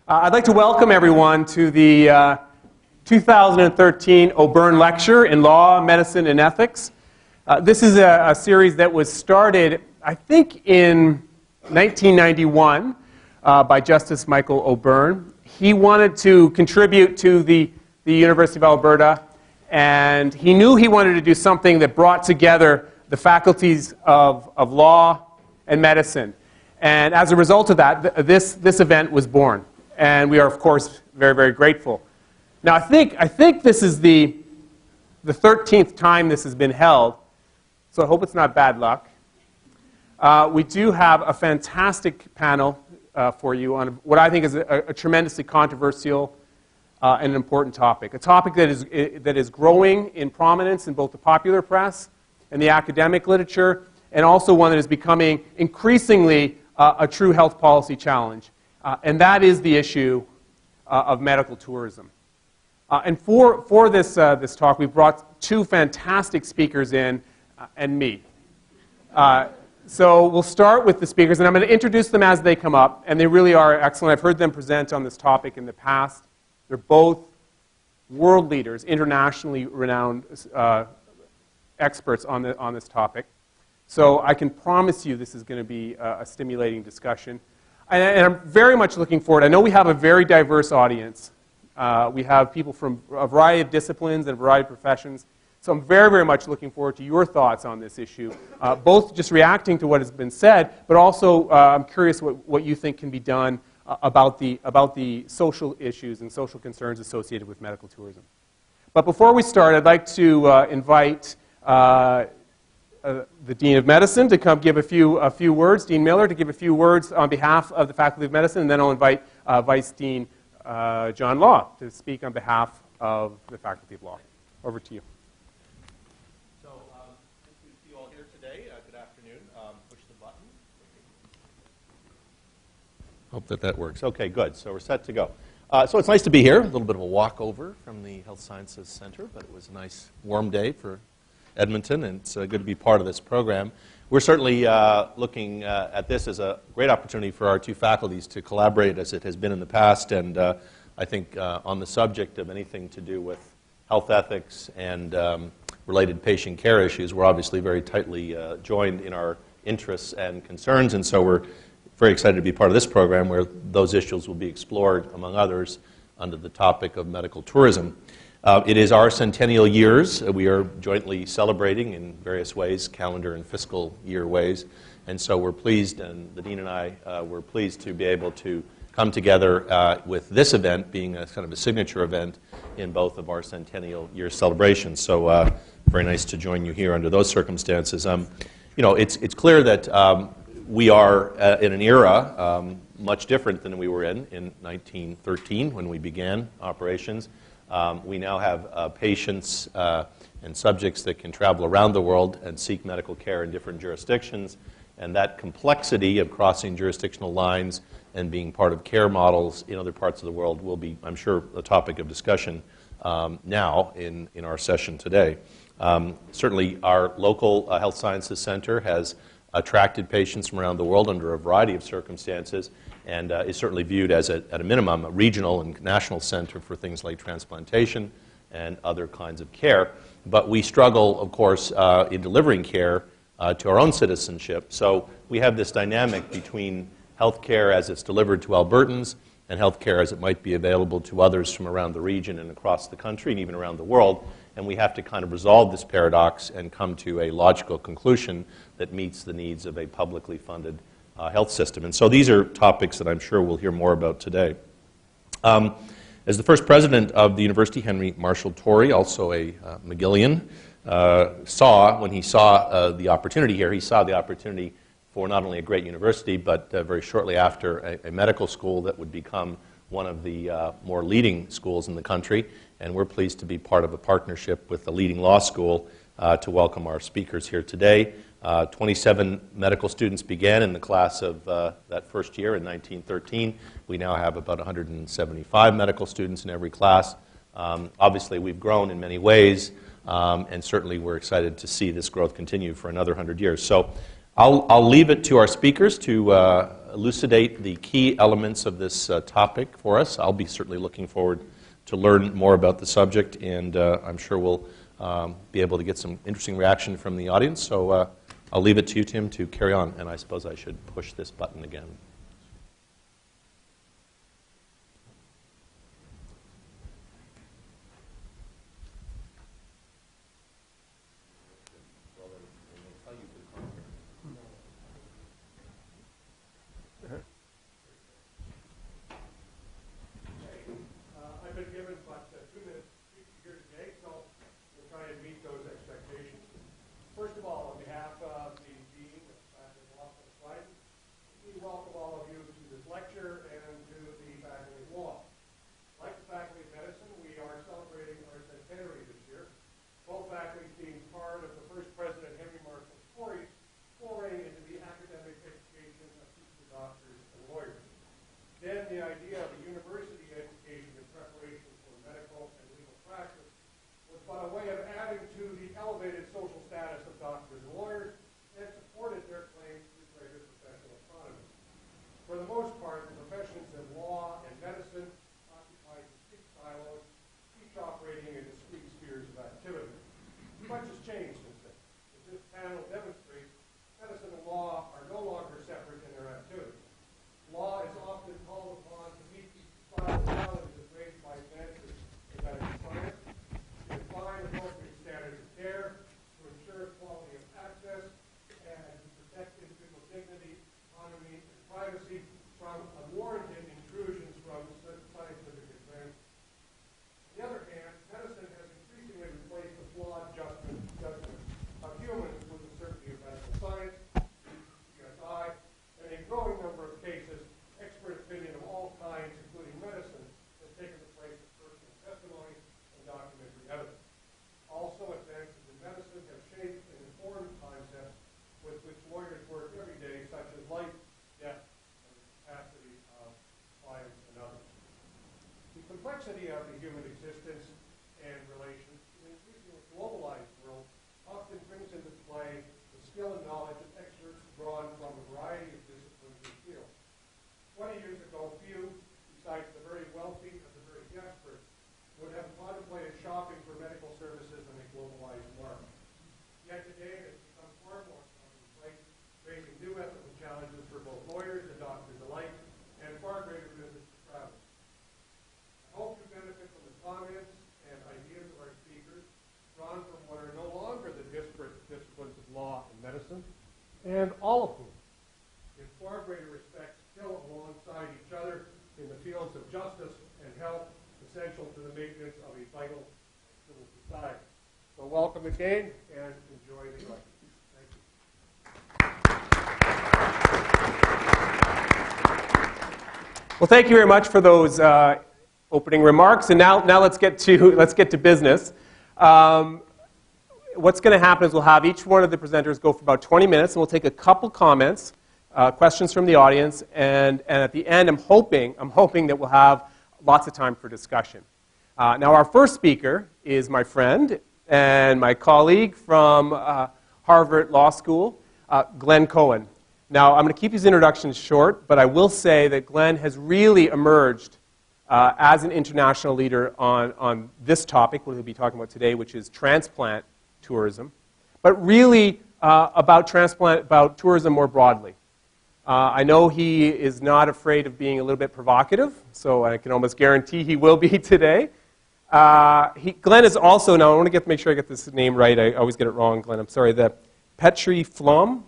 I'd like to welcome everyone to the 2013 O'Byrne Lecture in Law, Medicine, and Ethics. This is a series that was started, I think, in 1991 by Justice Michael O'Byrne. He wanted to contribute to the University of Alberta, and he knew he wanted to do something that brought together the faculties of law and medicine. And as a result of that, this event was born. And we are, of course, very, very grateful. Now, I think this is the 13th time this has been held, so I hope it's not bad luck. We do have a fantastic panel for you on what I think is a tremendously controversial and an important topic. A topic that is growing in prominence in both the popular press and the academic literature, and also one that is becoming increasingly a true health policy challenge. And that is the issue of medical tourism. And for this talk, we've brought two fantastic speakers in, and me. So we'll start with the speakers, and I'm going to introduce them as they come up, and they really are excellent. I've heard them present on this topic in the past. They're both world leaders, internationally renowned experts on this topic. So I can promise you this is going to be a stimulating discussion. And I'm very much looking forward. I know we have a very diverse audience. We have people from a variety of disciplines and a variety of professions. So I'm very, very much looking forward to your thoughts on this issue, both just reacting to what has been said, but also I'm curious what you think can be done about the social issues and social concerns associated with medical tourism. But before we start, I'd like to invite the Dean of Medicine to come give a few words, Dean Miller, to give a few words on behalf of the Faculty of Medicine, and then I'll invite Vice Dean John Law to speak on behalf of the Faculty of Law. Over to you. So, nice to see you all here today. Good afternoon. Push the button. Hope that works. Okay, good. So we're set to go. So it's nice to be here. A little bit of a walkover from the Health Sciences Center, but it was a nice warm day for Edmonton, and it's good to be part of this program. We're certainly looking at this as a great opportunity for our two faculties to collaborate as it has been in the past, and I think on the subject of anything to do with health ethics and related patient care issues, we're obviously very tightly joined in our interests and concerns, and so we're very excited to be part of this program where those issues will be explored, among others, under the topic of medical tourism. It is our centennial years. We are jointly celebrating in various ways, calendar and fiscal year ways. And so we're pleased, and the Dean and I were pleased to be able to come together with this event being a kind of a signature event in both of our centennial year celebrations. So very nice to join you here under those circumstances. It's clear that we are in an era much different than we were in 1913 when we began operations. We now have patients and subjects that can travel around the world and seek medical care in different jurisdictions. And that complexity of crossing jurisdictional lines and being part of care models in other parts of the world will be, I'm sure, a topic of discussion now in our session today. Certainly, our local Health Sciences Center has attracted patients from around the world under a variety of circumstances, and is certainly viewed as, at a minimum, a regional and national center for things like transplantation and other kinds of care. But we struggle, of course, in delivering care to our own citizenship. So we have this dynamic between health care as it's delivered to Albertans and health care as it might be available to others from around the region and across the country and even around the world. And we have to kind of resolve this paradox and come to a logical conclusion that meets the needs of a publicly funded health system. And so these are topics that I'm sure we'll hear more about today. As the first president of the university, Henry Marshall Torrey, also a McGillian, when he saw the opportunity here, he saw the opportunity for not only a great university, but very shortly after a medical school that would become one of the more leading schools in the country. And we're pleased to be part of a partnership with the leading law school to welcome our speakers here today. 27 medical students began in the class of that first year in 1913. We now have about 175 medical students in every class. Obviously, we've grown in many ways, and certainly we're excited to see this growth continue for another 100 years. So I'll leave it to our speakers to elucidate the key elements of this topic for us. I'll be certainly looking forward to learn more about the subject, and I'm sure we'll be able to get some interesting reaction from the audience. So I'll leave it to you, Tim, to carry on, and I suppose I should push this button again. I've been given but 2 minutes to speak here today, so we'll try and meet those expectations. First of all, on behalf of the Dean of Faculty of Law, we welcome all of you to this lecture and to the Faculty of Law. Like the Faculty of Medicine, we are celebrating our centenary this year, both faculties being part of the first President Henry Marshall Corey's foray into the academic education of future doctors and lawyers. Then the idea of a university education in preparation for medical and legal practice was but a way of adding to the elevated social status of doctors and lawyers and supported their claims to greater professional autonomy. For the most part, the professions of law and medicine occupy distinct silos, each operating in discrete spheres of activity. Much has changed since then. As this panel demonstrates, medicine and law are no longer separate in their activities. Law is often called upon to meet these societal challenges raised by advances in medical science, to define appropriate standards of care, to ensure quality of access, and to protect individual dignity, autonomy, and privacy from unwarranted intrusions from scientific advances. On the other hand, medicine has increasingly replaced the flawed judgment of humans with the certainty of medical science, CSI, and a growing number of cases, expert opinion of all kinds, including medicine, has taken the place of personal testimony and documentary evidence. Also, advances in medicine have shaped and informed concepts with which lawyers work every day, such as life, death, and the capacity of clients and others. The complexity of the human existence and relations in an increasingly globalized world often brings into play the skill and knowledge of experts drawn from a variety of disciplines and fields. 20 years ago, few, besides the very wealthy and the very desperate, would have contemplated shopping for medical services in a globalized market. Yet today, it has become far more commonplace, raising new ethical challenges for both lawyers and doctors alike, and far greater business for travelers. I hope you benefit from the comments and ideas of our speakers, drawn from what are no longer the disparate disciplines of law and medicine, and all of whom, in far greater respect, still alongside each other in the fields of justice and health, essential to the maintenance of a vital civil society. So welcome again, and enjoy the lecture. Thank you. Well, thank you very much for those opening remarks. And now let's get to business. What's going to happen is we'll have each one of the presenters go for about 20 minutes, and we'll take a couple comments, questions from the audience, and at the end, I'm hoping that we'll have lots of time for discussion. Now, our first speaker is my friend and my colleague from Harvard Law School, Glenn Cohen. Now, I'm going to keep his introduction short, but I will say that Glenn has really emerged as an international leader on this topic, what he'll be talking about today, which is transplant tourism, but really about tourism more broadly. I know he is not afraid of being a little bit provocative, so I can almost guarantee he will be today. Glenn is also, now I want to make sure I get this name right, I always get it wrong, Glenn, I'm sorry, the Petrie Flom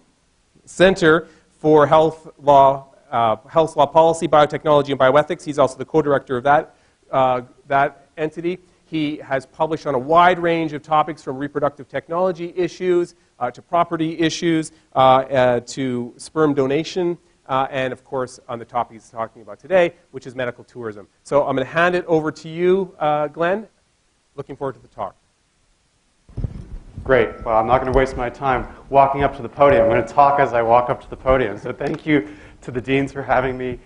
Center for Health Law Policy, Biotechnology, and Bioethics. He's also the co-director of that entity. He has published on a wide range of topics from reproductive technology issues to property issues to sperm donation and, of course, on the topic he's talking about today, which is medical tourism. So I'm going to hand it over to you, Glenn. Looking forward to the talk. Great. Well, I'm not going to waste my time walking up to the podium. I'm going to talk as I walk up to the podium. So thank you to the deans for having me.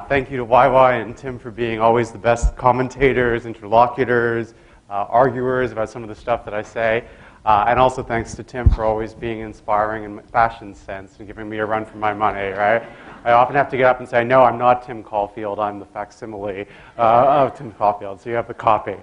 Thank you to YY and Tim for being always the best commentators, interlocutors, arguers about some of the stuff that I say. And also thanks to Tim for always being inspiring in fashion sense and giving me a run for my money, right? I often have to get up and say, no, I'm not Tim Caulfield. I'm the facsimile of Tim Caulfield. So you have the copy.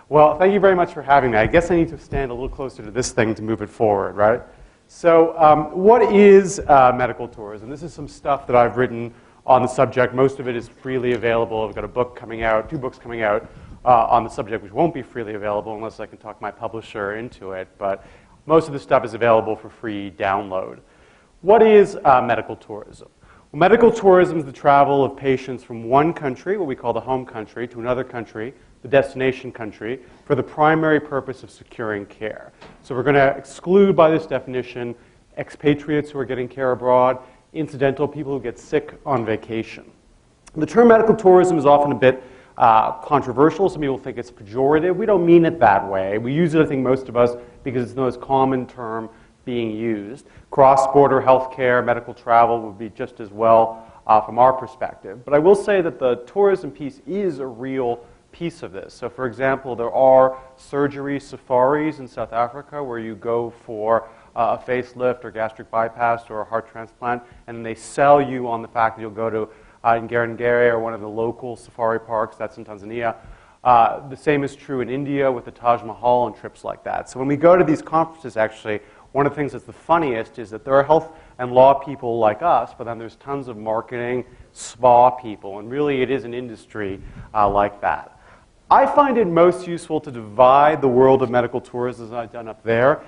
Well, thank you very much for having me. I guess I need to stand a little closer to this thing to move it forward, right? So what is medical tourism? This is some stuff that I've written on the subject. Most of it is freely available. I've got a book coming out, 2 books coming out on the subject, which won't be freely available unless I can talk my publisher into it. But most of the stuff is available for free download. What is medical tourism? Well, medical tourism is the travel of patients from one country, what we call the home country, to another country, the destination country, for the primary purpose of securing care. So we're going to exclude by this definition expatriates who are getting care abroad, incidental people who get sick on vacation. The term medical tourism is often a bit controversial. Some people think it's pejorative. We don't mean it that way. We use it, I think, most of us because it's the most common term being used. Cross-border healthcare, medical travel would be just as well from our perspective. But I will say that the tourism piece is a real piece of this. So, for example, there are surgery safaris in South Africa where you go for a facelift or gastric bypass or a heart transplant, and they sell you on the fact that you'll go to in Ngorongoro or one of the local safari parks. That's in Tanzania. The same is true in India with the Taj Mahal and trips like that. So when we go to these conferences, actually, one of the things that's the funniest is that there are health and law people like us, but then there's tons of marketing, spa people, and really it is an industry like that. I find it most useful to divide the world of medical tourism, as I've done up there,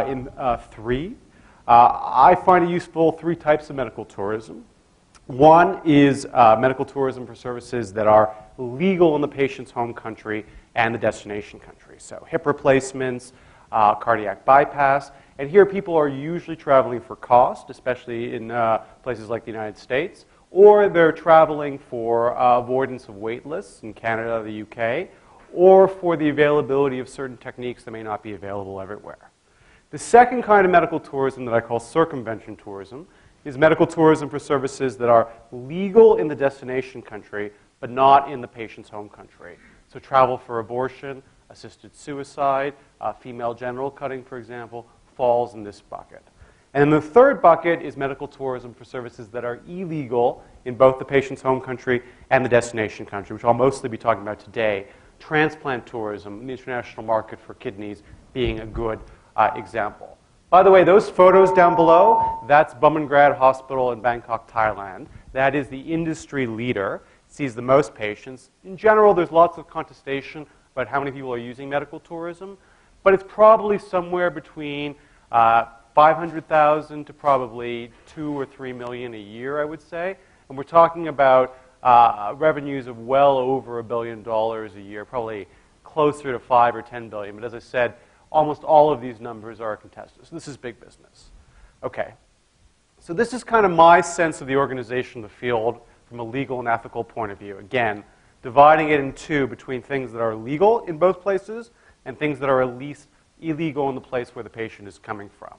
in 3. I find it useful 3 types of medical tourism. One is medical tourism for services that are legal in the patient's home country and the destination country. So hip replacements, cardiac bypass. And here people are usually traveling for cost, especially in places like the United States, or they're traveling for avoidance of wait lists in Canada or the UK, or for the availability of certain techniques that may not be available everywhere. The second kind of medical tourism that I call circumvention tourism is medical tourism for services that are legal in the destination country, but not in the patient's home country. So travel for abortion, assisted suicide, female genital cutting, for example, falls in this bucket. And then the third bucket is medical tourism for services that are illegal in both the patient's home country and the destination country, which I'll mostly be talking about today. Transplant tourism, the international market for kidneys, being a good example. By the way, those photos down below, that's Bumrungrad Hospital in Bangkok, Thailand. That is the industry leader. It sees the most patients. In general, there's lots of contestation about how many people are using medical tourism, but it's probably somewhere between 500,000 to probably 2 or 3 million a year, I would say. And we're talking about revenues of well over $1 billion a year, probably closer to 5 or 10 billion. But as I said, almost all of these numbers are contested. So this is big business. Okay. So this is kind of my sense of the organization of the field from a legal and ethical point of view. Again, dividing it in 2 between things that are legal in both places and things that are at least illegal in the place where the patient is coming from.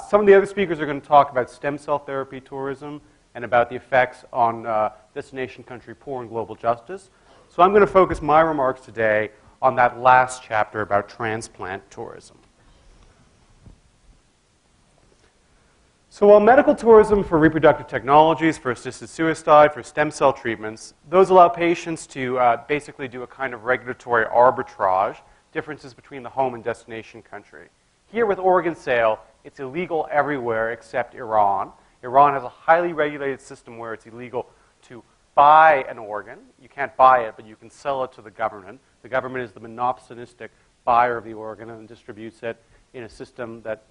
Some of the other speakers are going to talk about stem cell therapy tourism and about the effects on destination country poor and global justice. So I'm going to focus my remarks today on that last chapter about transplant tourism. So while medical tourism for reproductive technologies, for assisted suicide, for stem cell treatments, those allow patients to basically do a kind of regulatory arbitrage, differences between the home and destination country. Here with organ sale, it's illegal everywhere except Iran. Iran has a highly regulated system where it's illegal to buy an organ. You can't buy it, but you can sell it to the government. The government is the monopolistic buyer of the organ and distributes it in a system that,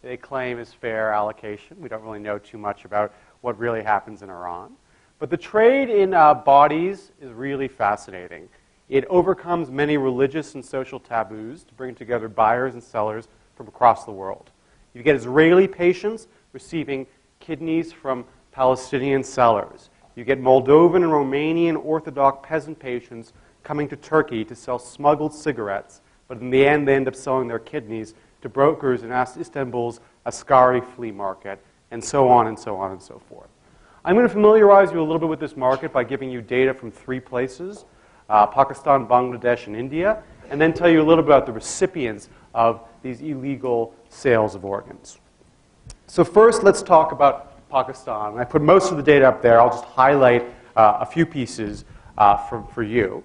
they claim is fair allocation. We don't really know too much about what really happens in Iran. But the trade in bodies is really fascinating. It overcomes many religious and social taboos to bring together buyers and sellers from across the world. You get Israeli patients receiving kidneys from Palestinian sellers. You get Moldovan and Romanian Orthodox peasant patients coming to Turkey to sell smuggled cigarettes, but in the end they end up selling their kidneys to brokers in Istanbul's Ascari flea market, and so on and so on and so forth. I'm going to familiarize you a little bit with this market by giving you data from 3 places, Pakistan, Bangladesh, and India. and then tell you a little bit about the recipients of these illegal sales of organs. So first, let's talk about Pakistan. I put most of the data up there. I'll just highlight a few pieces for you.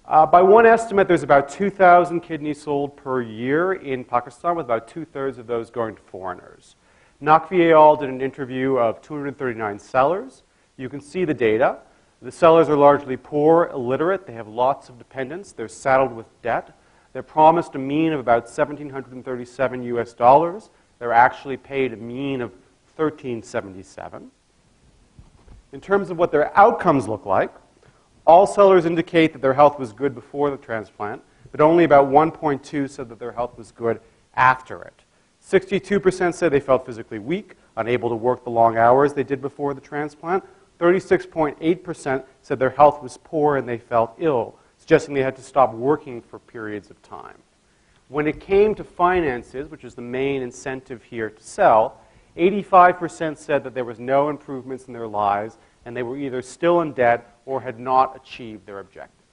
By one estimate, there's about 2,000 kidneys sold per year in Pakistan, with about 2/3 of those going to foreigners. Naqvi et al. Did an interview of 239 sellers. You can see the data. The sellers are largely poor, illiterate. They have lots of dependents. They're saddled with debt. They're promised a mean of about $1,737 US. They're actually paid a mean of $1,377. In terms of what their outcomes look like, all sellers indicate that their health was good before the transplant, but only about 1.2 said that their health was good after it. 62% said they felt physically weak, unable to work the long hours they did before the transplant. 36.8% said their health was poor and they felt ill, suggesting they had to stop working for periods of time. When it came to finances, which is the main incentive here to sell, 85% said that there was no improvements in their lives and they were either still in debt or had not achieved their objective.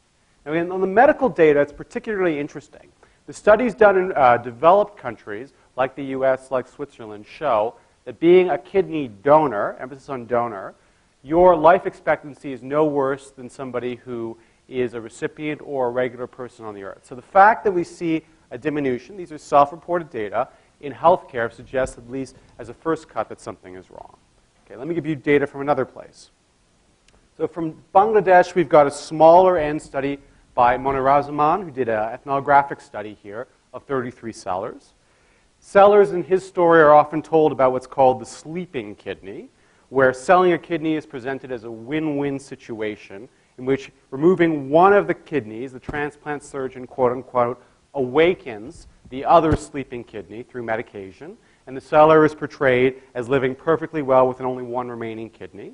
Now, on the medical data, it's particularly interesting. The studies done in developed countries, like the US, like Switzerland, show that being a kidney donor, emphasis on donor, your life expectancy is no worse than somebody who is a recipient or a regular person on the earth. So the fact that we see a diminution, these are self-reported data, in healthcare suggests, at least as a first cut, that something is wrong. Okay, let me give you data from another place. So from Bangladesh, we've got a smaller end study by Monirazaman, who did an ethnographic study here of 33 sellers. Sellers in his story are often told about what's called the sleeping kidney, where selling a kidney is presented as a win-win situation in which removing one of the kidneys, the transplant surgeon, quote-unquote, awakens the other sleeping kidney through medication, and the seller is portrayed as living perfectly well with only one remaining kidney.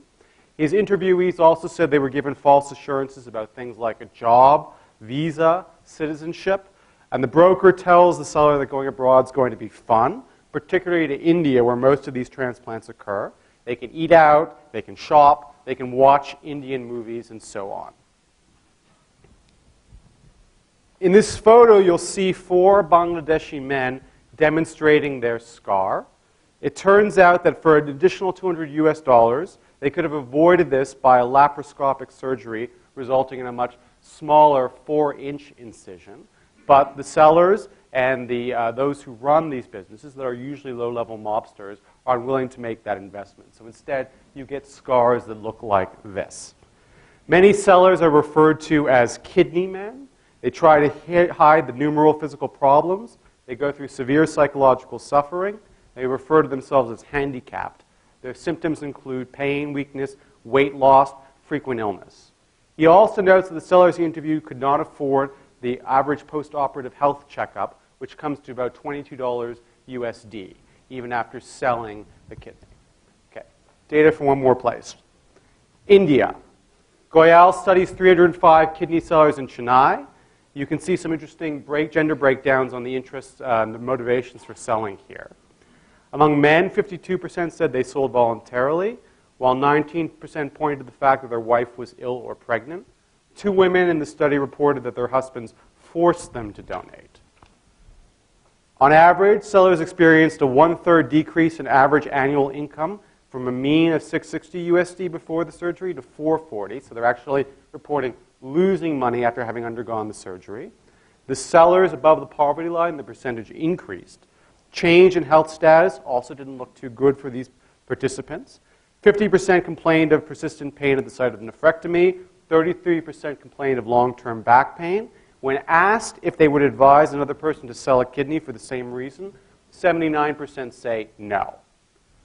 His interviewees also said they were given false assurances about things like a job, visa, citizenship, and the broker tells the seller that going abroad is going to be fun, particularly to India, where most of these transplants occur. They can eat out, they can shop, they can watch Indian movies, and so on. In this photo, you'll see 4 Bangladeshi men demonstrating their scar. It turns out that for an additional $200 US, they could have avoided this by a laparoscopic surgery, resulting in a much smaller 4-inch incision. But the sellers and those who run these businesses, that are usually low-level mobsters, are unwilling to make that investment. So instead, you get scars that look like this. Many sellers are referred to as kidney men. They try to hide the numeral physical problems. They go through severe psychological suffering. They refer to themselves as handicapped. Their symptoms include pain, weakness, weight loss, frequent illness. He also notes that the sellers he interviewed could not afford the average post-operative health checkup, which comes to about $22 USD, even after selling the kidney. Okay, data from one more place. India. Goyal studies 305 kidney sellers in Chennai. You can see some interesting gender breakdowns on the interests and the motivations for selling here. Among men, 52% said they sold voluntarily, while 19% pointed to the fact that their wife was ill or pregnant. 2 women in the study reported that their husbands forced them to donate. On average, sellers experienced a 1/3 decrease in average annual income from a mean of $660 USD before the surgery to $440. So they're actually reporting losing money after having undergone the surgery. The sellers above the poverty line, the percentage increased. Change in health status also didn't look too good for these participants. 50% complained of persistent pain at the site of nephrectomy. 33% complained of long-term back pain. When asked if they would advise another person to sell a kidney for the same reason, 79% say no.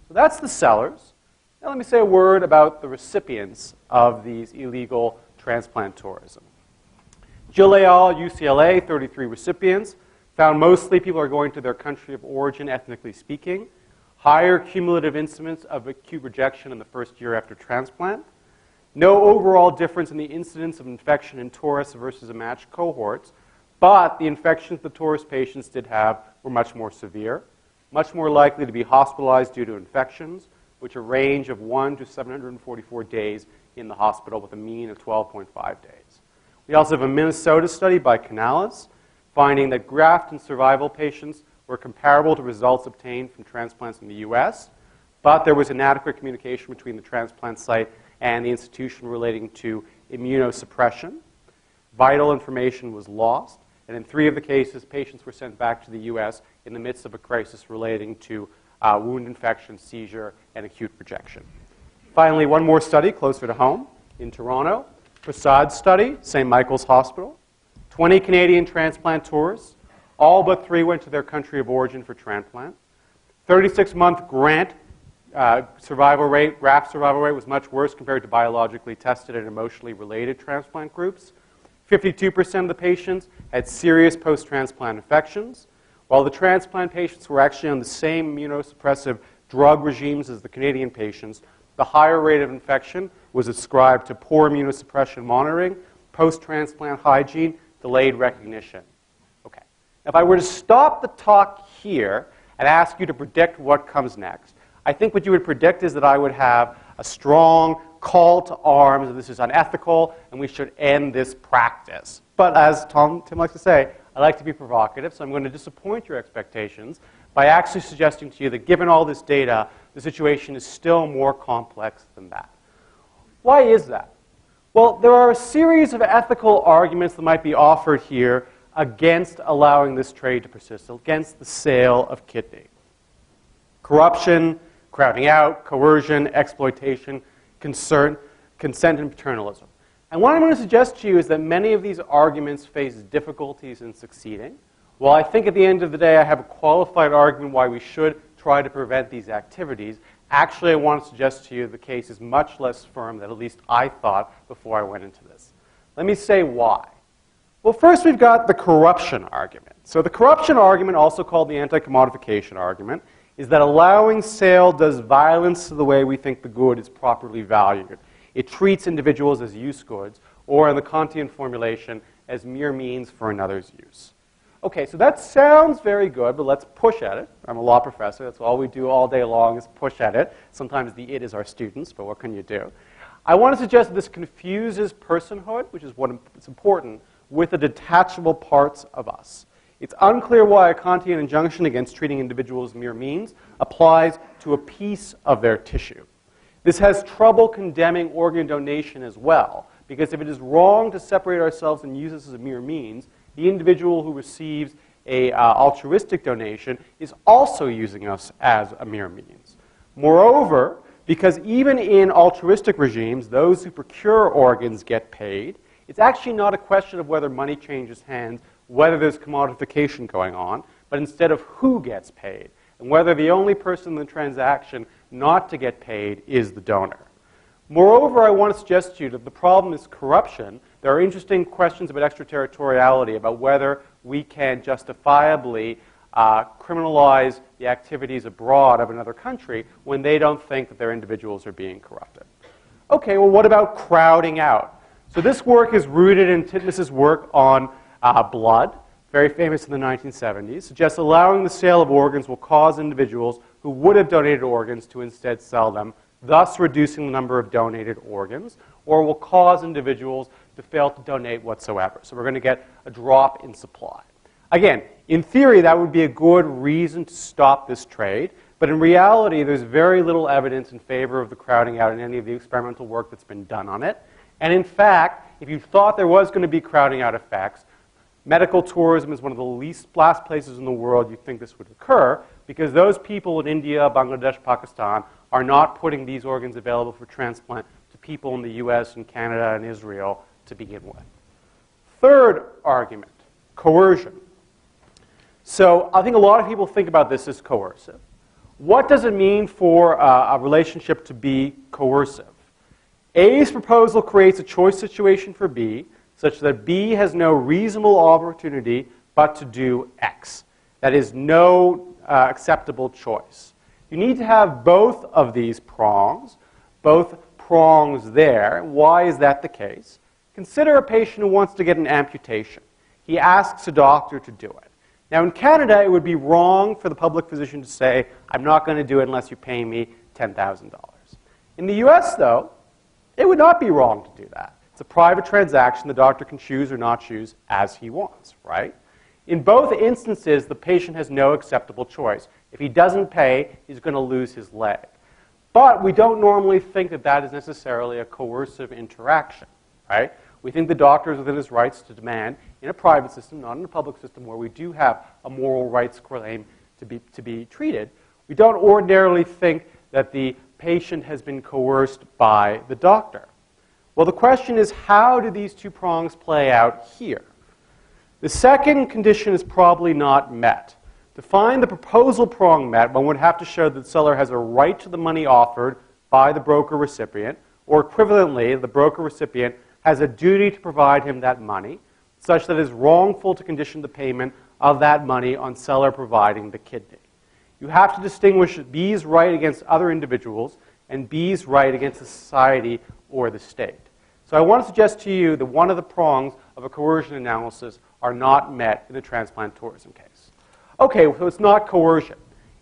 So that's the sellers. Now let me say a word about the recipients of these illegal transplant tourism. Jill et al., UCLA, 33 recipients, found mostly people are going to their country of origin, ethnically speaking. Higher cumulative incidence of acute rejection in the first year after transplant. No overall difference in the incidence of infection in tourists versus a matched cohorts, but the infections the tourist patients did have were much more severe, much more likely to be hospitalized due to infections, which a range of 1 to 744 days in the hospital with a mean of 12.5 days. We also have a Minnesota study by Canales, finding that graft and survival patients were comparable to results obtained from transplants in the US, but there was inadequate communication between the transplant site and the institution relating to immunosuppression. Vital information was lost, and in 3 of the cases, patients were sent back to the US in the midst of a crisis relating to wound infection, seizure, and acute rejection. Finally, one more study closer to home in Toronto, Prasad study, St. Michael's Hospital. 20 Canadian transplantors, all but 3 went to their country of origin for transplant. 36-month graft survival rate was much worse compared to biologically tested and emotionally related transplant groups. 52% of the patients had serious post-transplant infections, while the transplant patients were actually on the same immunosuppressive drug regimes as the Canadian patients. The higher rate of infection was ascribed to poor immunosuppression monitoring, post-transplant hygiene, delayed recognition. Okay. If I were to stop the talk here and ask you to predict what comes next, I think what you would predict is that I would have a strong call to arms that this is unethical and we should end this practice. But as Tim likes to say, I like to be provocative, so I'm going to disappoint your expectations by actually suggesting to you that given all this data, the situation is still more complex than that. Why is that? Well, there are a series of ethical arguments that might be offered here against allowing this trade to persist, against the sale of kidney. Corruption, crowding out, coercion, exploitation, consent, and paternalism. And what I'm going to suggest to you is that many of these arguments face difficulties in succeeding. While I think at the end of the day I have a qualified argument why we should try to prevent these activities, actually I want to suggest to you the case is much less firm than at least I thought before I went into this. Let me say why. Well, first we've got the corruption argument. So the corruption argument, also called the anti-commodification argument, is that allowing sale does violence to the way we think the good is properly valued. It treats individuals as use goods, or in the Kantian formulation, as mere means for another's use. Okay, so that sounds very good, but let's push at it. I'm a law professor. That's all we do all day long is push at it. Sometimes the it is our students, but what can you do? I want to suggest that this confuses personhood, which is what is important, with the detachable parts of us. It's unclear why a Kantian injunction against treating individuals as mere means applies to a piece of their tissue. This has trouble condemning organ donation as well, because if it is wrong to separate ourselves and use this as a mere means, the individual who receives an altruistic donation is also using us as a mere means. Moreover, because even in altruistic regimes, those who procure organs get paid, it's actually not a question of whether money changes hands, whether there's commodification going on, but instead of who gets paid, and whether the only person in the transaction not to get paid is the donor. Moreover, I want to suggest to you that the problem is corruption. There are interesting questions about extraterritoriality, about whether we can justifiably criminalize the activities abroad of another country when they don't think that their individuals are being corrupted. Okay, well, what about crowding out? So this work is rooted in Titmus's work on blood, very famous in the 1970s, suggests allowing the sale of organs will cause individuals who would have donated organs to instead sell them, thus reducing the number of donated organs, or will cause individuals to fail to donate whatsoever. So we're going to get a drop in supply. Again, in theory, that would be a good reason to stop this trade, but in reality, there's very little evidence in favor of the crowding out in any of the experimental work that's been done on it. And in fact, if you thought there was going to be crowding out effects, medical tourism is one of the last places in the world you'd think this would occur, because those people in India, Bangladesh, Pakistan are not putting these organs available for transplant to people in the US and Canada and Israel to begin with. Third argument, coercion. So I think a lot of people think about this as coercive. What does it mean for a relationship to be coercive? A's proposal creates a choice situation for B such that B has no reasonable opportunity but to do X. That is no acceptable choice. You need to have both of these prongs, both prongs there. Why is that the case? Consider a patient who wants to get an amputation. He asks a doctor to do it. Now in Canada, it would be wrong for the public physician to say, I'm not going to do it unless you pay me $10,000. In the US, though, it would not be wrong to do that. It's a private transaction. The doctor can choose or not choose as he wants, right? In both instances, the patient has no acceptable choice. If he doesn't pay, he's going to lose his leg. But we don't normally think that that is necessarily a coercive interaction, right? We think the doctor is within his rights to demand in a private system, not in a public system where we do have a moral rights claim to be treated. We don't ordinarily think that the patient has been coerced by the doctor. Well, the question is, how do these two prongs play out here? The second condition is probably not met. To find the proposal prong met, one would have to show that the seller has a right to the money offered by the broker recipient, or equivalently, the broker recipient has a duty to provide him that money, such that it is wrongful to condition the payment of that money on seller providing the kidney. You have to distinguish B's right against other individuals and B's right against the society or the state. So I want to suggest to you that one of the prongs of a coercion analysis are not met in the transplant tourism case. Okay, so it's not coercion.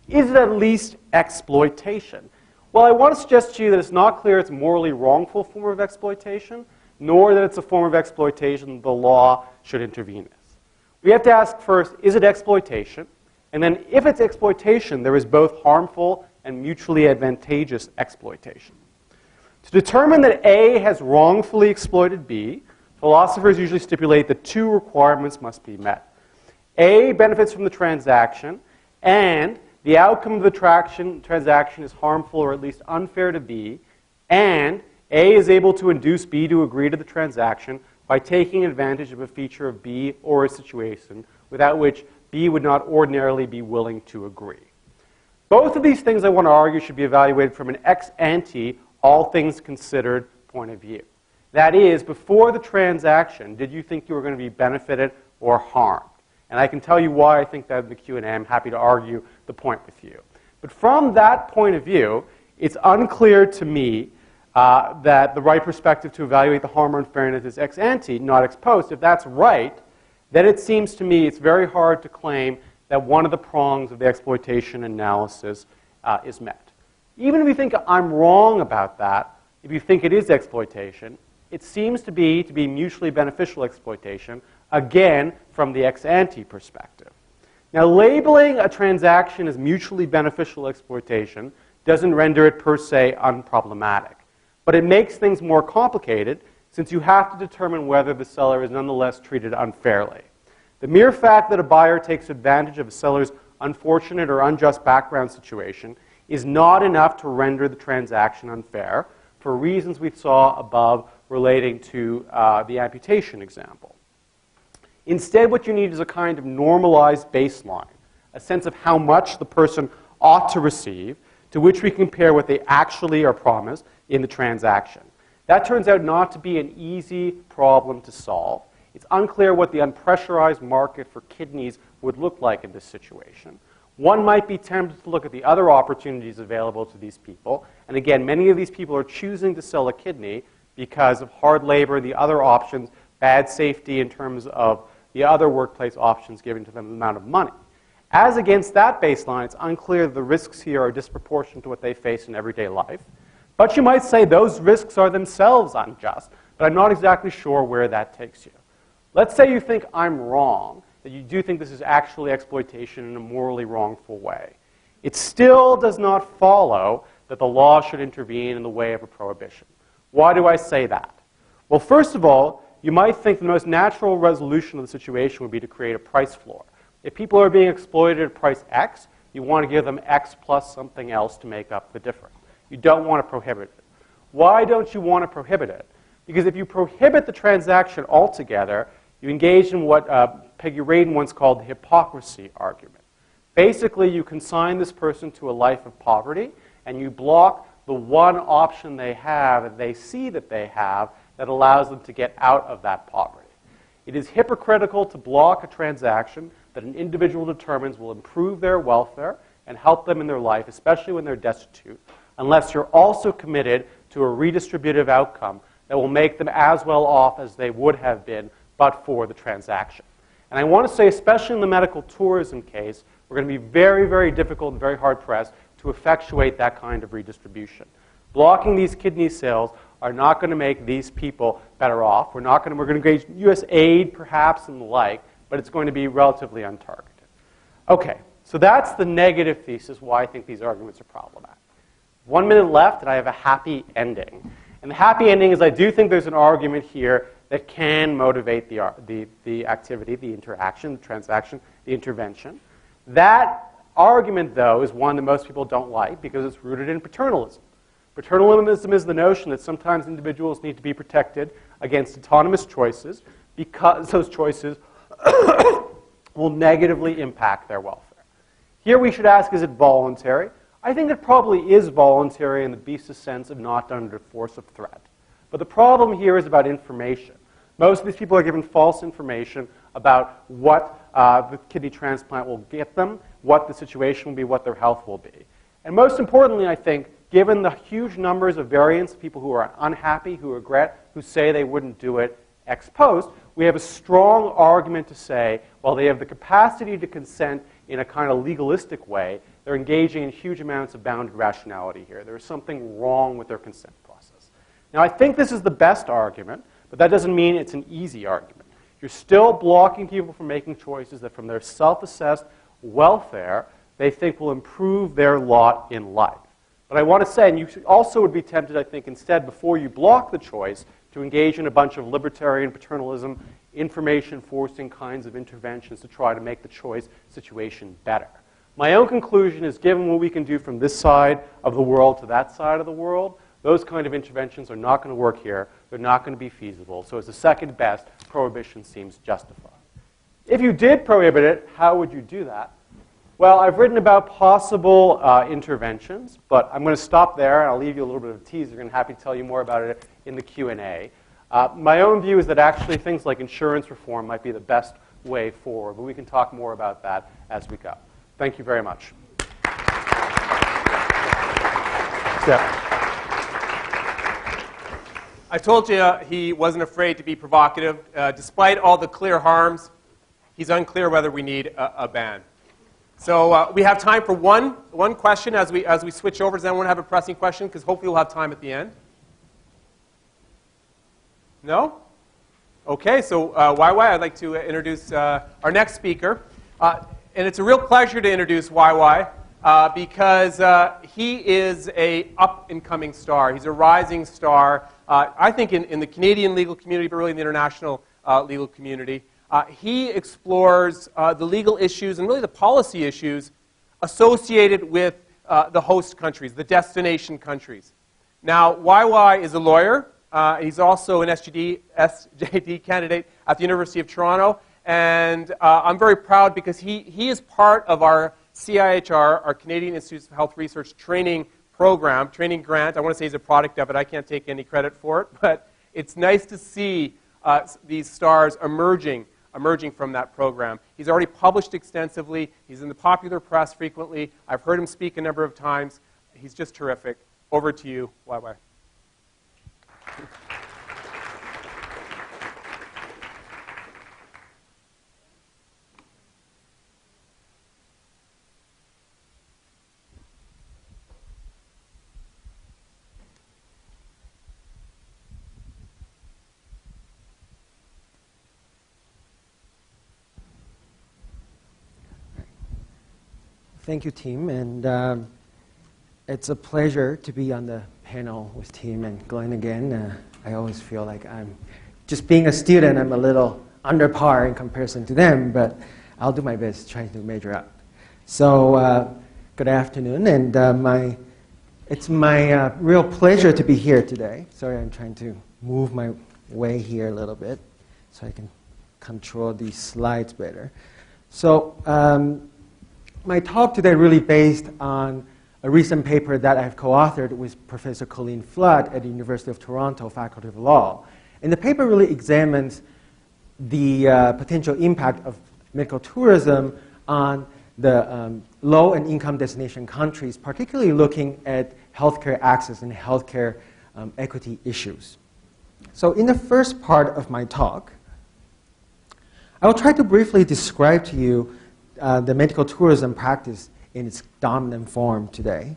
Is it at least exploitation? Well, I want to suggest to you that it's not clear it's a morally wrongful form of exploitation, nor that it's a form of exploitation the law should intervene with. We have to ask first, is it exploitation? And then if it's exploitation, there is both harmful and mutually advantageous exploitation. To determine that A has wrongfully exploited B, philosophers usually stipulate that two requirements must be met. A benefits from the transaction, and the outcome of the transaction is harmful or at least unfair to B, and A is able to induce B to agree to the transaction by taking advantage of a feature of B or a situation without which B would not ordinarily be willing to agree. Both of these things I want to argue should be evaluated from an ex ante, all things considered point of view. That is, before the transaction, did you think you were going to be benefited or harmed? And I can tell you why I think that in the Q&A. I'm happy to argue the point with you. But from that point of view, it's unclear to me that the right perspective to evaluate the harm or unfairness is ex ante, not ex post. If that's right, then it seems to me it's very hard to claim that one of the prongs of the exploitation analysis is met. Even if you think I'm wrong about that, if you think it is exploitation, it seems to be mutually beneficial exploitation, again, from the ex ante perspective. Now, labeling a transaction as mutually beneficial exploitation doesn't render it per se unproblematic. But it makes things more complicated since you have to determine whether the seller is nonetheless treated unfairly. The mere fact that a buyer takes advantage of a seller's unfortunate or unjust background situation is not enough to render the transaction unfair for reasons we saw above relating to the amputation example. Instead, what you need is a kind of normalized baseline, a sense of how much the person ought to receive, to which we compare what they actually are promised in the transaction. That turns out not to be an easy problem to solve. It's unclear what the unpressurized market for kidneys would look like in this situation. One might be tempted to look at the other opportunities available to these people. And again, many of these people are choosing to sell a kidney because of hard labor, the other options, bad safety in terms of the other workplace options given to them, the amount of money. As against that baseline, it's unclear that the risks here are disproportionate to what they face in everyday life. But you might say those risks are themselves unjust, but I'm not exactly sure where that takes you. Let's say you think I'm wrong, that you do think this is actually exploitation in a morally wrongful way. It still does not follow that the law should intervene in the way of a prohibition. Why do I say that? Well, first of all, you might think the most natural resolution of the situation would be to create a price floor. If people are being exploited at price X, you want to give them X plus something else to make up the difference. You don't want to prohibit it. Why don't you want to prohibit it? Because if you prohibit the transaction altogether, you engage in what Peggy Radin once called the hypocrisy argument. Basically, you consign this person to a life of poverty, and you block the one option they have, and they see that they have, that allows them to get out of that poverty. It is hypocritical to block a transaction that an individual determines will improve their welfare and help them in their life, especially when they're destitute, unless you're also committed to a redistributive outcome that will make them as well off as they would have been but for the transaction. And I want to say, especially in the medical tourism case, we're going to be very, very difficult and very hard-pressed to effectuate that kind of redistribution. Blocking these kidney sales are not going to make these people better off. We're going to engage U.S. aid, perhaps, and the like, but it's going to be relatively untargeted. Okay, so that's the negative thesis, why I think these arguments are problematic. 1 minute left, and I have a happy ending. And the happy ending is I do think there's an argument here that can motivate the activity, the interaction, the transaction, the intervention. That argument, though, is one that most people don't like because it's rooted in paternalism. Paternalism is the notion that sometimes individuals need to be protected against autonomous choices because those choices will negatively impact their welfare. Here we should ask, is it voluntary? I think it probably is voluntary in the basis sense of not done under force of threat. But the problem here is about information. Most of these people are given false information about what the kidney transplant will get them, what the situation will be, what their health will be. And most importantly, I think, given the huge numbers of variants of people who are unhappy, who regret, who say they wouldn't do it ex post, we have a strong argument to say, while they have the capacity to consent in a kind of legalistic way, they're engaging in huge amounts of bounded rationality here. There is something wrong with their consent process. Now, I think this is the best argument, but that doesn't mean it's an easy argument. You're still blocking people from making choices that from their self-assessed welfare, they think will improve their lot in life. But I want to say, and you also would be tempted, I think, instead, before you block the choice, to engage in a bunch of libertarian paternalism, information-forcing kinds of interventions to try to make the choice situation better. My own conclusion is, given what we can do from this side of the world to that side of the world, those kind of interventions are not going to work here. They're not going to be feasible. So as the second best, prohibition seems justified. If you did prohibit it, how would you do that? Well, I've written about possible interventions, but I'm going to stop there, and I'll leave you a little bit of a teaser, and I'm happy to tell you more about it in the Q&A. My own view is that actually things like insurance reform might be the best way forward, but we can talk more about that as we go. Thank you very much. Yeah. I told you he wasn't afraid to be provocative. Despite all the clear harms, he's unclear whether we need a ban. So we have time for one question as we switch over. Does anyone have a pressing question? Because hopefully we'll have time at the end. No? Okay, so I'd like to introduce our next speaker. And it's a real pleasure to introduce YY because he is an up-and-coming star. He's a rising star, I think, in the Canadian legal community, but really in the international legal community. He explores the legal issues and really the policy issues associated with the host countries, the destination countries. Now, YY is a lawyer. He's also an SJD candidate at the University of Toronto. And I'm very proud because he is part of our CIHR, our Canadian Institutes of Health Research training program, training grant. I want to say he's a product of it. I can't take any credit for it. But it's nice to see these stars emerging from that program. He's already published extensively. He's in the popular press frequently. I've heard him speak a number of times. He's just terrific. Over to you, YY. Thank you, Tim, and it's a pleasure to be on the panel with Tim and Glenn again. I always feel like I'm just being a student. I'm a little under par in comparison to them, but I'll do my best trying to measure up. So, good afternoon, and it's my real pleasure to be here today. Sorry, I'm trying to move my way here a little bit so I can control these slides better. So. My talk today really based on a recent paper that I've co-authored with Professor Colleen Flood at the University of Toronto Faculty of Law. And the paper really examines the potential impact of medical tourism on the low and income destination countries, particularly looking at healthcare access and healthcare equity issues. So in the first part of my talk, I will try to briefly describe to you the medical tourism practice in its dominant form today.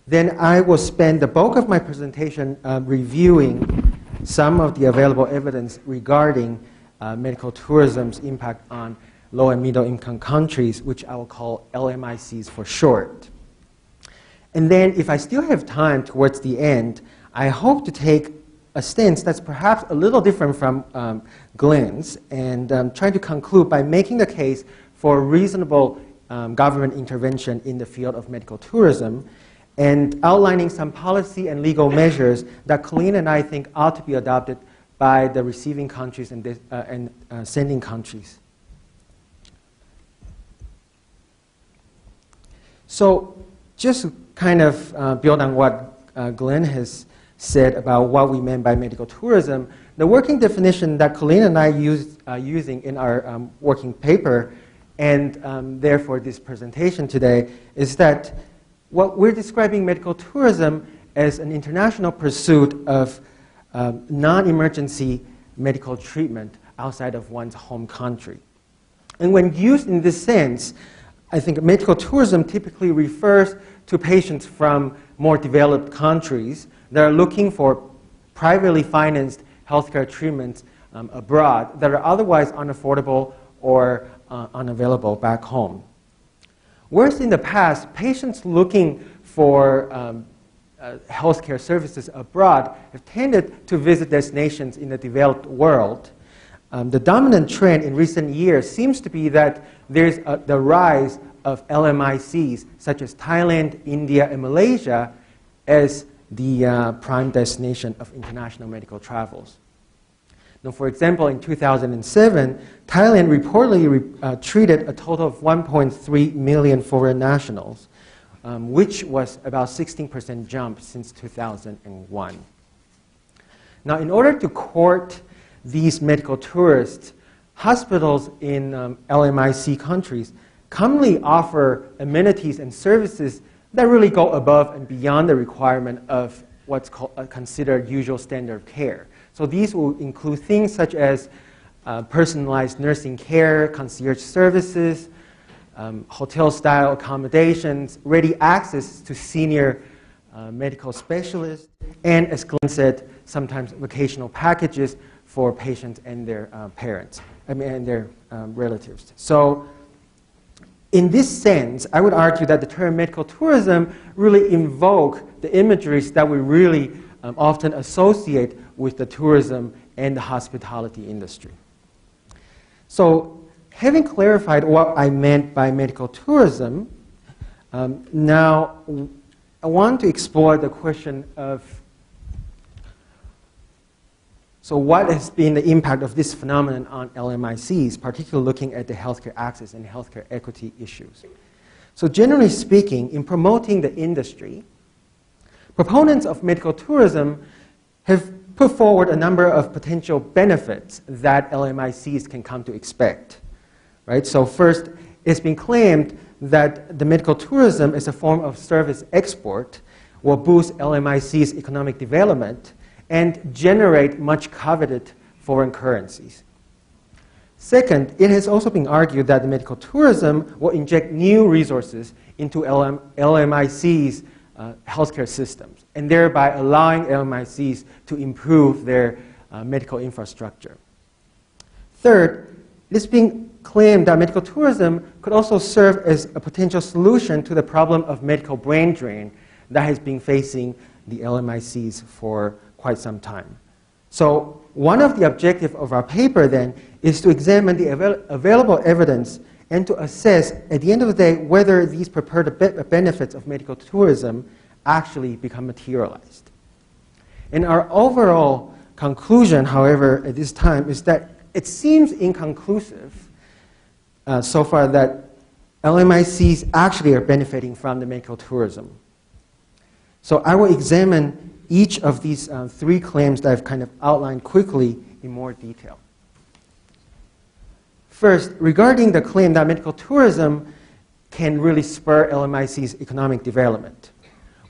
Then I will spend the bulk of my presentation reviewing some of the available evidence regarding medical tourism's impact on low and middle income countries, which I will call LMICs for short. And then if I still have time towards the end, I hope to take a stance that's perhaps a little different from Glenn's and try to conclude by making the case for reasonable government intervention in the field of medical tourism and outlining some policy and legal measures that Colleen and I think ought to be adopted by the receiving countries and sending countries. So just to kind of build on what Glenn has said about what we meant by medical tourism, the working definition that Colleen and I are using in our working paper and therefore this presentation today is that what we're describing medical tourism as an international pursuit of non-emergency medical treatment outside of one's home country. And when used in this sense, I think medical tourism typically refers to patients from more developed countries that are looking for privately financed healthcare treatments abroad that are otherwise unaffordable or unavailable back home. Whereas in the past, patients looking for healthcare services abroad have tended to visit destinations in the developed world. The dominant trend in recent years seems to be that there's the rise of LMICs such as Thailand, India, and Malaysia as the prime destination of international medical travels. Now, for example, in 2007, Thailand reportedly treated a total of 1.3 million foreign nationals, which was about 16% jump since 2001. Now, in order to court these medical tourists, hospitals in LMIC countries commonly offer amenities and services that really go above and beyond the requirement of what's considered usual standard of care. So these will include things such as personalized nursing care, concierge services, hotel-style accommodations, ready access to senior medical specialists, and as Glenn said, sometimes vocational packages for patients and their parents, and their relatives. So in this sense, I would argue that the term medical tourism really invoke the imageries that we really often associate with the tourism and the hospitality industry. So having clarified what I meant by medical tourism, now I want to explore the question of so what has been the impact of this phenomenon on LMICs, particularly looking at the healthcare access and healthcare equity issues. So generally speaking, in promoting the industry, proponents of medical tourism have put forward a number of potential benefits that LMICs can come to expect. Right? So first, it's been claimed that the medical tourism as a form of service export will boost LMIC's economic development and generate much coveted foreign currencies. Second, it has also been argued that the medical tourism will inject new resources into LMIC's healthcare systems, and thereby allowing LMICs to improve their medical infrastructure. Third, it is being claimed that medical tourism could also serve as a potential solution to the problem of medical brain drain that has been facing the LMICs for quite some time. So one of the objectives of our paper then is to examine the available evidence and to assess at the end of the day whether these purported benefits of medical tourism actually become materialized. And our overall conclusion, however, at this time is that it seems inconclusive so far that LMICs actually are benefiting from the medical tourism. So I will examine each of these three claims that I've kind of outlined quickly in more detail. First, regarding the claim that medical tourism can really spur LMIC's economic development.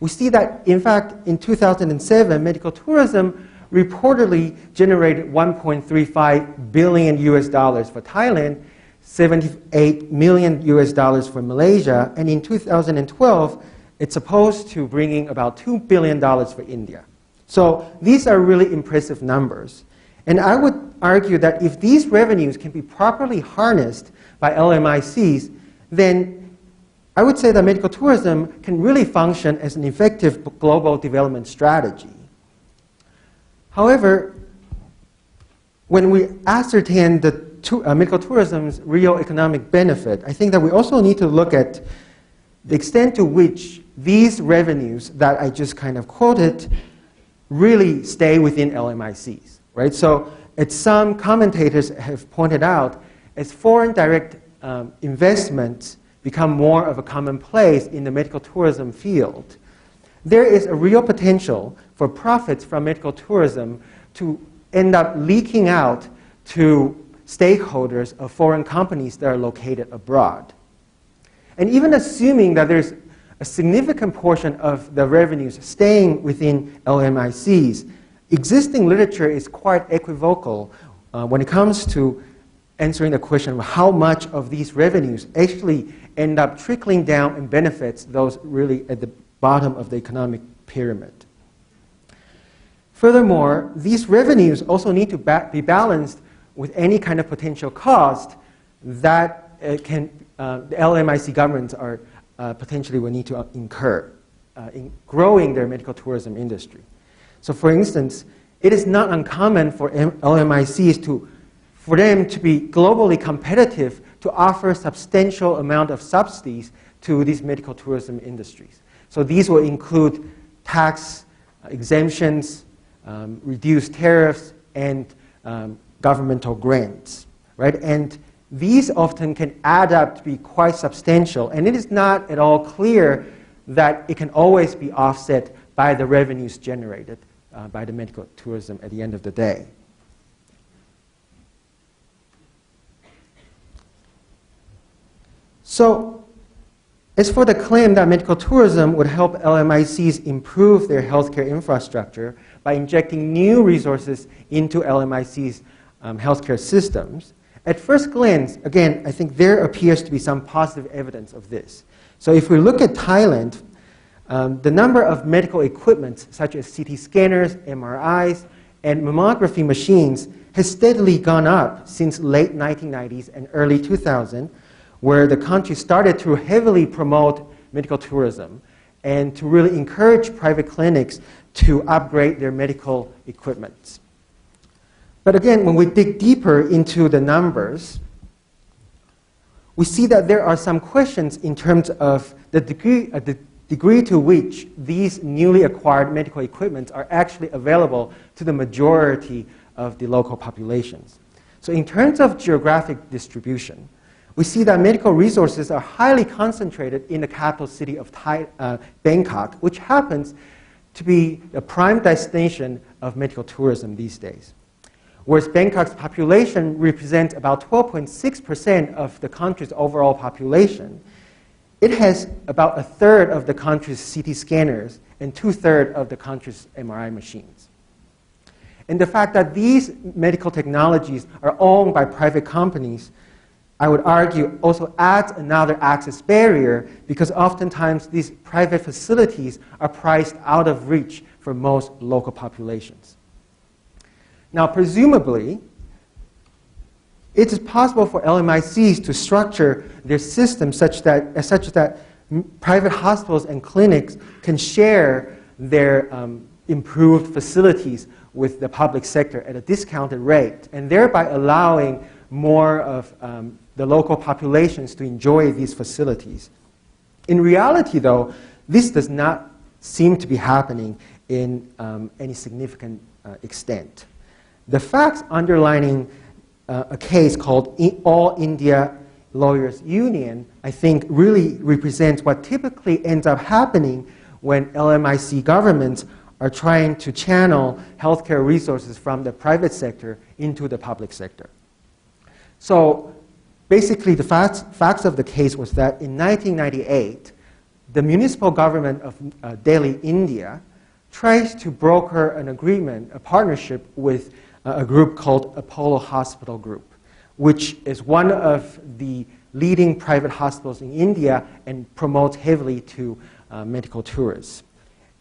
We see that, in fact, in 2007, medical tourism reportedly generated $1.35 billion for Thailand, $78 million for Malaysia, and in 2012, it's supposed to bring in about $2 billion for India. So these are really impressive numbers. And I would argue that if these revenues can be properly harnessed by LMICs, then I would say that medical tourism can really function as an effective global development strategy. However, when we ascertain the medical tourism's real economic benefit, I think that we also need to look at the extent to which these revenues that I just kind of quoted really stay within LMICs, right? So, as some commentators have pointed out, as foreign direct investments become more of a commonplace in the medical tourism field, there is a real potential for profits from medical tourism to end up leaking out to stakeholders of foreign companies that are located abroad. And even assuming that there's a significant portion of the revenues staying within LMICs, existing literature is quite equivocal when it comes to answering the question of how much of these revenues actually end up trickling down and benefits those really at the bottom of the economic pyramid. Furthermore, these revenues also need to be balanced with any kind of potential cost that the LMIC governments are potentially will need to incur in growing their medical tourism industry. So for instance, it is not uncommon for LMICs for them to be globally competitive to offer substantial amount of subsidies to these medical tourism industries. So these will include tax exemptions, reduced tariffs, and governmental grants, right? And these often can add up to be quite substantial, and it is not at all clear that it can always be offset by the revenues generated by the medical tourism at the end of the day. So, as for the claim that medical tourism would help LMICs improve their healthcare infrastructure by injecting new resources into LMICs' healthcare systems, at first glance, again, I think there appears to be some positive evidence of this. So if we look at Thailand, the number of medical equipment, such as CT scanners, MRIs, and mammography machines, has steadily gone up since late 1990s and early 2000s, where the country started to heavily promote medical tourism and to really encourage private clinics to upgrade their medical equipment. But again, when we dig deeper into the numbers, we see that there are some questions in terms of the degree to which these newly acquired medical equipment are actually available to the majority of the local populations. So in terms of geographic distribution, we see that medical resources are highly concentrated in the capital city of Bangkok, which happens to be a prime destination of medical tourism these days. Whereas Bangkok's population represents about 12.6% of the country's overall population, it has about a third of the country's CT scanners and 2/3 of the country's MRI machines. And the fact that these medical technologies are owned by private companies, I would argue, also adds another access barrier, because oftentimes these private facilities are priced out of reach for most local populations. Now, presumably, it is possible for LMICs to structure their system such that private hospitals and clinics can share their improved facilities with the public sector at a discounted rate, and thereby allowing more of the local populations to enjoy these facilities. In reality, though, this does not seem to be happening in any significant extent. The facts underlining a case called All India Lawyers Union, I think, really represents what typically ends up happening when LMIC governments are trying to channel healthcare resources from the private sector into the public sector. So basically, the facts of the case was that in 1998, the municipal government of Delhi, India, tries to broker an agreement, a partnership with a group called Apollo Hospital Group, which is one of the leading private hospitals in India and promotes heavily to medical tourists.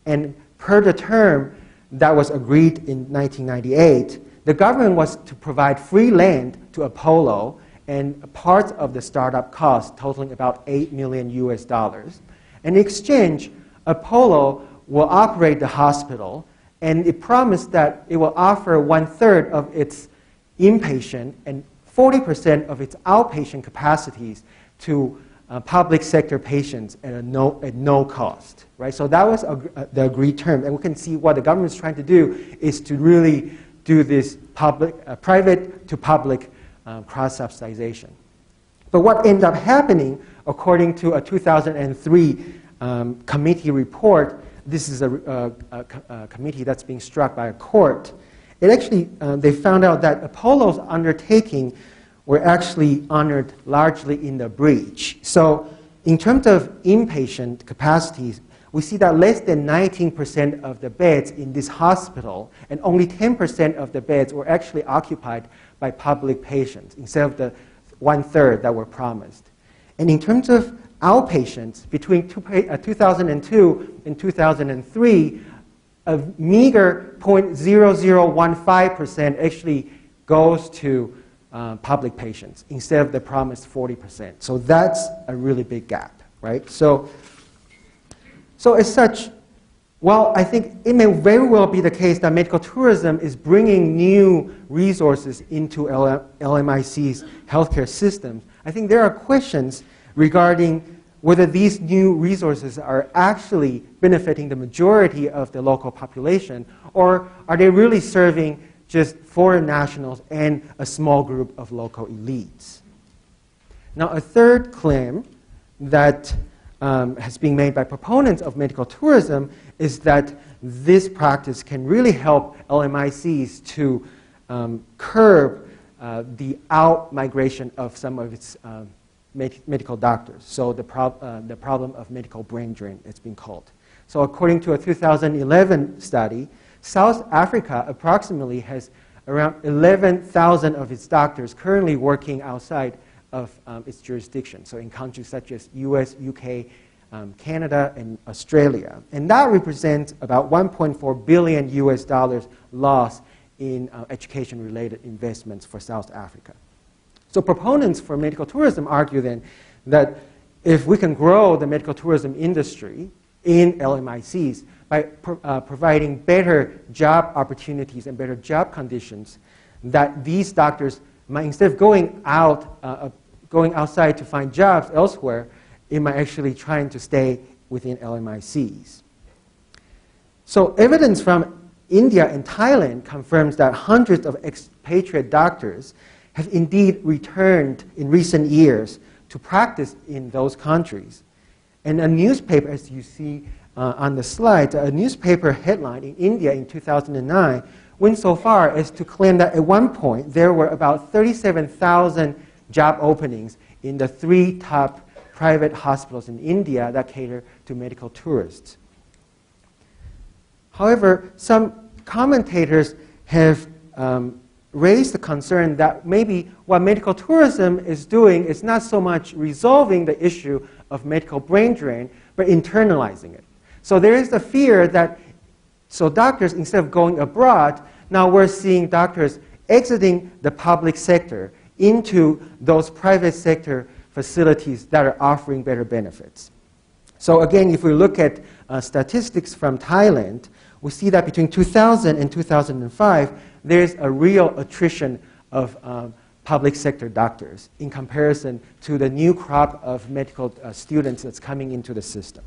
And per the term that was agreed in 1998, the government was to provide free land to Apollo and parts of the startup cost totaling about $8 million US. In exchange, Apollo will operate the hospital, and it promised that it will offer 1/3 of its inpatient and 40% of its outpatient capacities to public sector patients at no cost. Right? So that was the agreed term, and we can see what the government is trying to do is to really do this private to public cross-subsidization. But what ended up happening, according to a 2003 committee report, this is a committee that's being struck by a court. It actually, they found out that Apollo's undertaking were actually honored largely in the breach. So in terms of inpatient capacities, we see that less than 19% of the beds in this hospital and only 10% of the beds were actually occupied by public patients instead of the 1/3 that were promised. And in terms of outpatients, between 2002 and 2003, a meager 0.0015% actually goes to public patients instead of the promised 40%. So that's a really big gap, right? So as such, well, I think it may very well be the case that medical tourism is bringing new resources into LMIC's healthcare systems. I think there are questions regarding whether these new resources are actually benefiting the majority of the local population, or are they really serving just foreign nationals and a small group of local elites. Now, a third claim that has been made by proponents of medical tourism is that this practice can really help LMICs to curb the out-migration of some of its medical doctors. So the problem of medical brain drain, it's been called. So according to a 2011 study, South Africa approximately has around 11,000 of its doctors currently working outside of its jurisdiction, so in countries such as US, UK, Canada, and Australia. And that represents about $1.4 billion US loss in education-related investments for South Africa. So proponents for medical tourism argue then that if we can grow the medical tourism industry in LMICs by providing better job opportunities and better job conditions, that these doctors might, instead of going outside to find jobs elsewhere, it might actually trying to stay within LMICs. So evidence from India and Thailand confirms that hundreds of expatriate doctors have indeed returned in recent years to practice in those countries. And a newspaper, as you see on the slide, a newspaper headline in India in 2009 went so far as to claim that at one point there were about 37,000 job openings in the 3 top private hospitals in India that cater to medical tourists. However, some commentators have raised the concern that maybe what medical tourism is doing is not so much resolving the issue of medical brain drain, but internalizing it. So there is the fear that, so doctors, instead of going abroad, now we're seeing doctors exiting the public sector into those private sector facilities that are offering better benefits. So again, if we look at statistics from Thailand, we see that between 2000 and 2005, there's a real attrition of public sector doctors in comparison to the new crop of medical students that's coming into the system.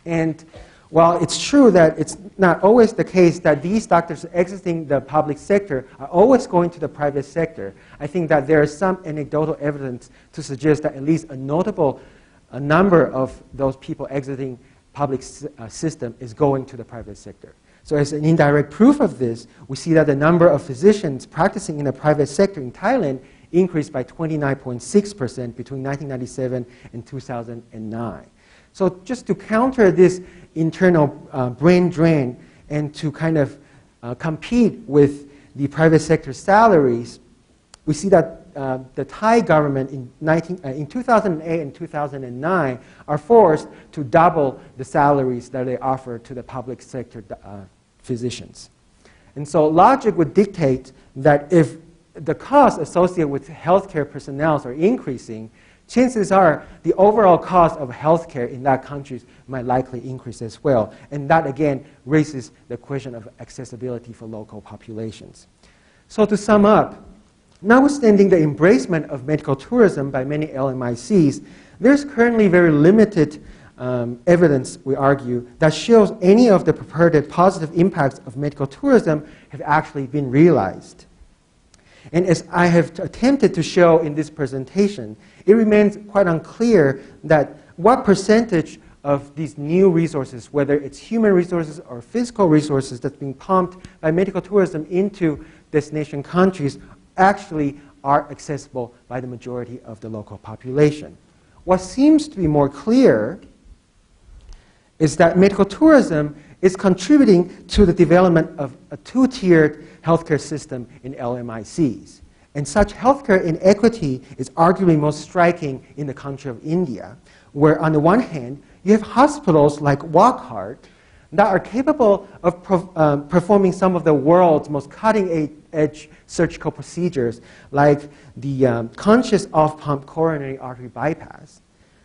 And while it's true that it's not always the case that these doctors exiting the public sector are always going to the private sector, I think that there is some anecdotal evidence to suggest that at least a notable number of those people exiting public system is going to the private sector. So as an indirect proof of this, we see that the number of physicians practicing in the private sector in Thailand increased by 29.6% between 1997 and 2009. So just to counter this internal brain drain and to kind of compete with the private sector salaries, we see that the Thai government in 2008 and 2009 are forced to double the salaries that they offer to the public sector physicians. And so logic would dictate that if the costs associated with healthcare personnel are increasing, chances are the overall cost of healthcare in that country might likely increase as well. And that, again, raises the question of accessibility for local populations. So to sum up, notwithstanding the embracement of medical tourism by many LMICs, there's currently very limited evidence, we argue, that shows any of the purported positive impacts of medical tourism have actually been realized. And as I have attempted to show in this presentation, it remains quite unclear that what percentage of these new resources, whether it's human resources or physical resources that's being pumped by medical tourism into destination countries, actually are accessible by the majority of the local population. What seems to be more clear is that medical tourism is contributing to the development of a two-tiered healthcare system in LMICs. And such healthcare inequity is arguably most striking in the country of India, where on the one hand, you have hospitals like Wockhardt that are capable of performing some of the world's most cutting-edge surgical procedures, like the conscious off-pump coronary artery bypass.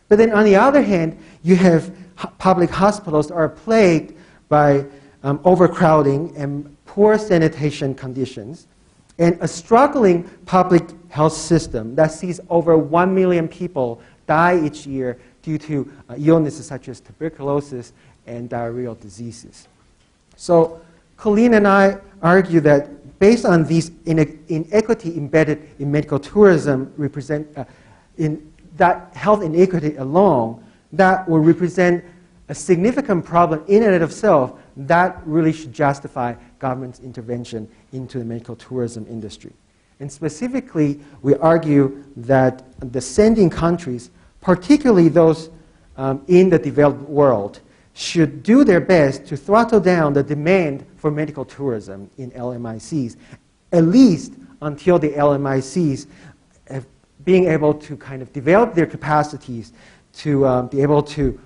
But then on the other hand, you have public hospitals that are plagued by overcrowding and poor sanitation conditions, and a struggling public health system that sees over 1 million people die each year due to illnesses such as tuberculosis and diarrheal diseases. So Colleen and I argue that based on these inequity embedded in medical tourism in that health inequity alone, that will represent a significant problem in and of itself that really should justify government's intervention into the medical tourism industry. And specifically, we argue that the sending countries, particularly those in the developed world, should do their best to throttle down the demand for medical tourism in LMICs, at least until the LMICs have being able to kind of develop their capacities to be able to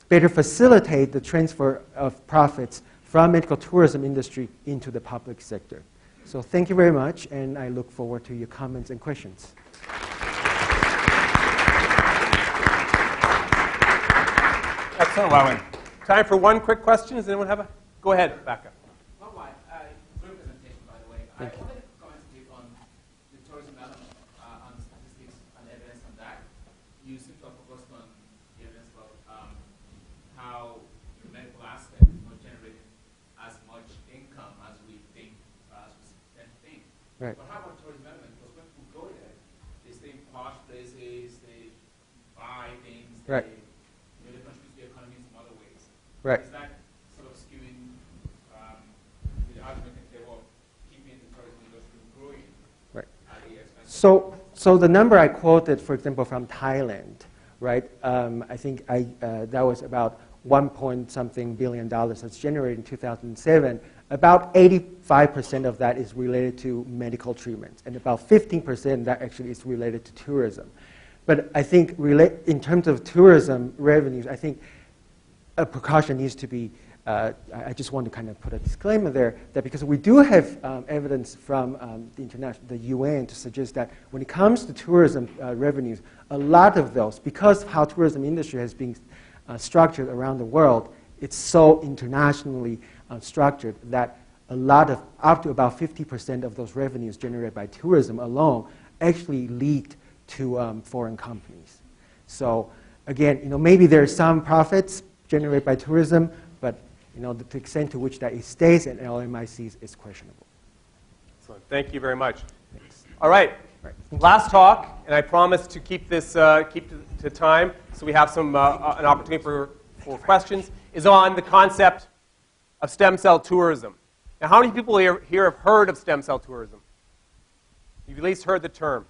better facilitate the transfer of profits from medical tourism industry into the public sector. So thank you very much, and I look forward to your comments and questions. Excellent, Wowin. Time for one quick question. Does anyone have a? Go ahead, Becca. Great presentation, by the way. Thank I you. wanted to comment a bit on the tourism element, on the statistics and evidence on that. You seem to have focused on the evidence about how the medical aspect is not generating as much income as we think, as we tend to think. Right. But how about tourism element? Because when people go there, they stay in posh places, they buy things, Right. They contribute to the economy in some other ways. Right. Is that sort of skewing the argument in favor of keeping the tourism industry growing Right. at the expense? So the number I quoted, for example, from Thailand, right? I think that was about $1.something billion that's generated in 2007. About 85% of that is related to medical treatments, and about 15% that actually is related to tourism. But I think in terms of tourism revenues, I think a precaution needs to be, I just want to kind of put a disclaimer there, that because we do have evidence from the UN to suggest that when it comes to tourism revenues, a lot of those, because of how tourism industry has been structured around the world, it's so internationally structured that a lot of, up to about 50% of those revenues generated by tourism alone actually leaked to foreign companies. So again, maybe there's some profits generated by tourism, but the extent to which that it stays in LMICs is questionable. Excellent. Thank you very much. Thanks. All right. Right. Last talk, and I promise to keep this to time, so we have some an opportunity for questions, is on the concept of stem cell tourism. Now, how many people here have heard of stem cell tourism? You've at least heard the term.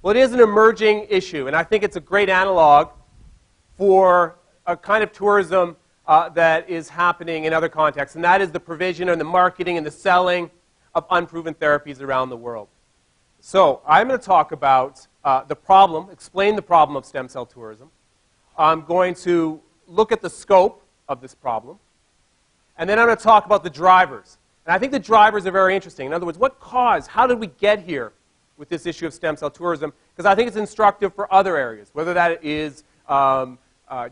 Well, it is an emerging issue, and I think it's a great analog for a kind of tourism that is happening in other contexts, and that is the provision and the marketing and the selling of unproven therapies around the world. So I'm going to talk about the problem, explain the problem of stem cell tourism. I'm going to look at the scope of this problem, and then I'm going to talk about the drivers. And I think the drivers are very interesting. In other words, what caused, how did we get here with this issue of stem cell tourism? Because I think it's instructive for other areas, whether that is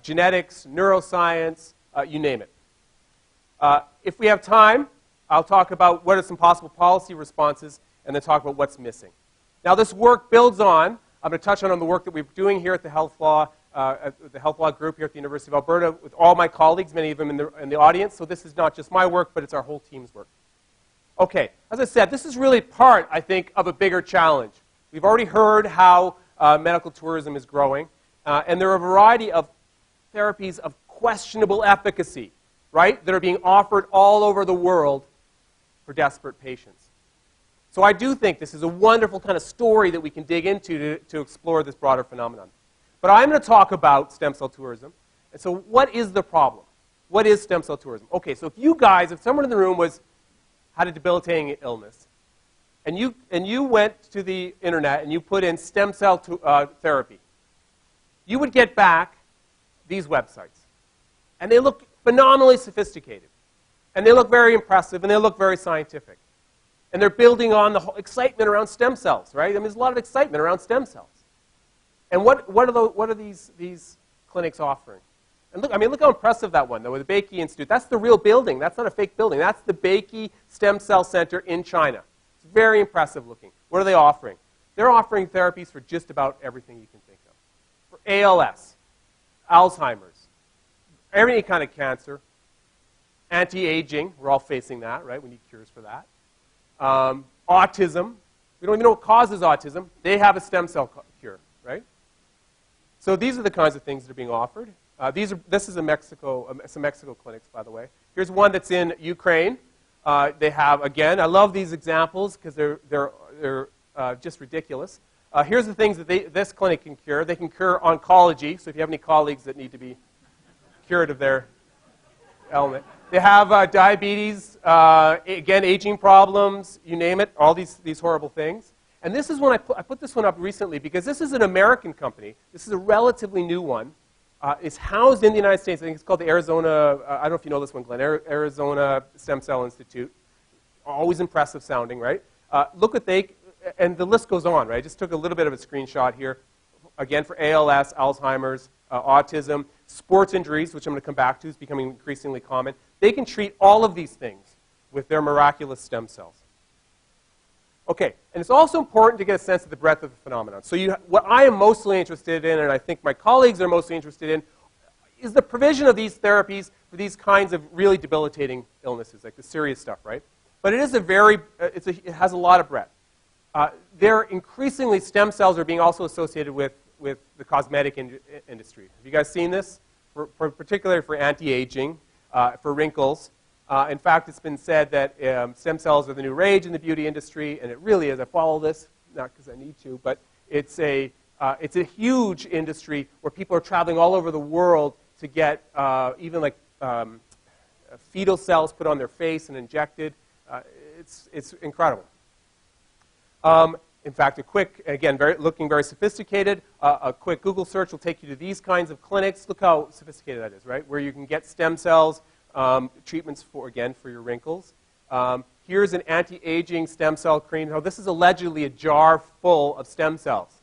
genetics, neuroscience, you name it. If we have time, I'll talk about what are some possible policy responses and then talk about what's missing. Now, this work builds on, I'm going to touch on the work that we're doing here at the Health Law group here at the University of Alberta with all my colleagues, many of them in the audience. So this is not just my work, but it's our whole team's work. Okay, as I said, this is really part, I think, of a bigger challenge. We've already heard how medical tourism is growing, and there are a variety of therapies of questionable efficacy, right, that are being offered all over the world for desperate patients. So I do think this is a wonderful kind of story that we can dig into to explore this broader phenomenon. But I'm going to talk about stem cell tourism. And so what is the problem? What is stem cell tourism? Okay, so if someone in the room had a debilitating illness, and you went to the internet and you put in stem cell therapy, you would get back these websites. And they look phenomenally sophisticated. And they look very impressive, and they look very scientific. And they're building on the whole excitement around stem cells, right? I mean, there's a lot of excitement around stem cells. And what are these clinics offering? And look how impressive that one, though, with the Beike Institute. That's the real building. That's not a fake building. That's the Beike Stem Cell Center in China. It's very impressive looking. What are they offering? They're offering therapies for just about everything you can think of. For ALS, Alzheimer's, any kind of cancer, anti-aging. We're all facing that, right? We need cures for that. Autism. We don't even know what causes autism. They have a stem cell cure, right? So these are the kinds of things that are being offered. This is some Mexico clinics, by the way. Here's one that's in Ukraine. They have, again, I love these examples because they're just ridiculous. Here's the things that this clinic can cure. They can cure oncology. So if you have any colleagues that need to be cured of their ailment. They have diabetes, again, aging problems, you name it, all these horrible things. And this is one I put this one up recently because this is an American company. This is a relatively new one. It's housed in the United States. I think it's called the Arizona, I don't know if you know this one, Glenn, Arizona Stem Cell Institute. Always impressive sounding, right? Look what and the list goes on, right? I just took a little bit of a screenshot here. Again, for ALS, Alzheimer's, autism, sports injuries, which I'm going to come back to, is becoming increasingly common. They can treat all of these things with their miraculous stem cells. Okay, and it's also important to get a sense of the breadth of the phenomenon. So what I am mostly interested in, and I think my colleagues are mostly interested in, is the provision of these therapies for these kinds of really debilitating illnesses, like the serious stuff, right? But it is it has a lot of breadth. Increasingly, stem cells are being also associated with the cosmetic industry. Have you guys seen this? Particularly for anti-aging, for wrinkles. In fact, it's been said that stem cells are the new rage in the beauty industry, and it really is. I follow this, not because I need to, but it's a huge industry where people are traveling all over the world to get even like fetal cells put on their face and injected. It's incredible. In fact, looking very sophisticated, a quick Google search will take you to these kinds of clinics. Look how sophisticated that is, right? Where you can get stem cells, treatments for your wrinkles. Here's an anti-aging stem cell cream. Now, this is allegedly a jar full of stem cells,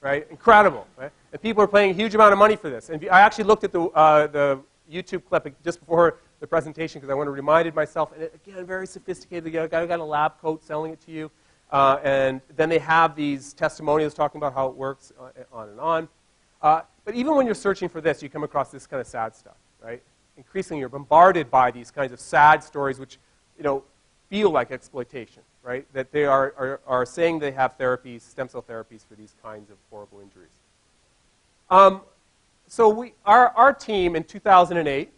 right? Incredible, right? And people are paying a huge amount of money for this. And I actually looked at the YouTube clip just before the presentation because I want to remind myself. And again, very sophisticated. The guy got a lab coat selling it to you. And then they have these testimonials talking about how it works, on and on. But even when you're searching for this, you come across this kind of sad stuff, right? Increasingly, you're bombarded by these kinds of sad stories which, feel like exploitation, right? That they are saying they have therapies, stem cell therapies for these kinds of horrible injuries. So our team in 2008,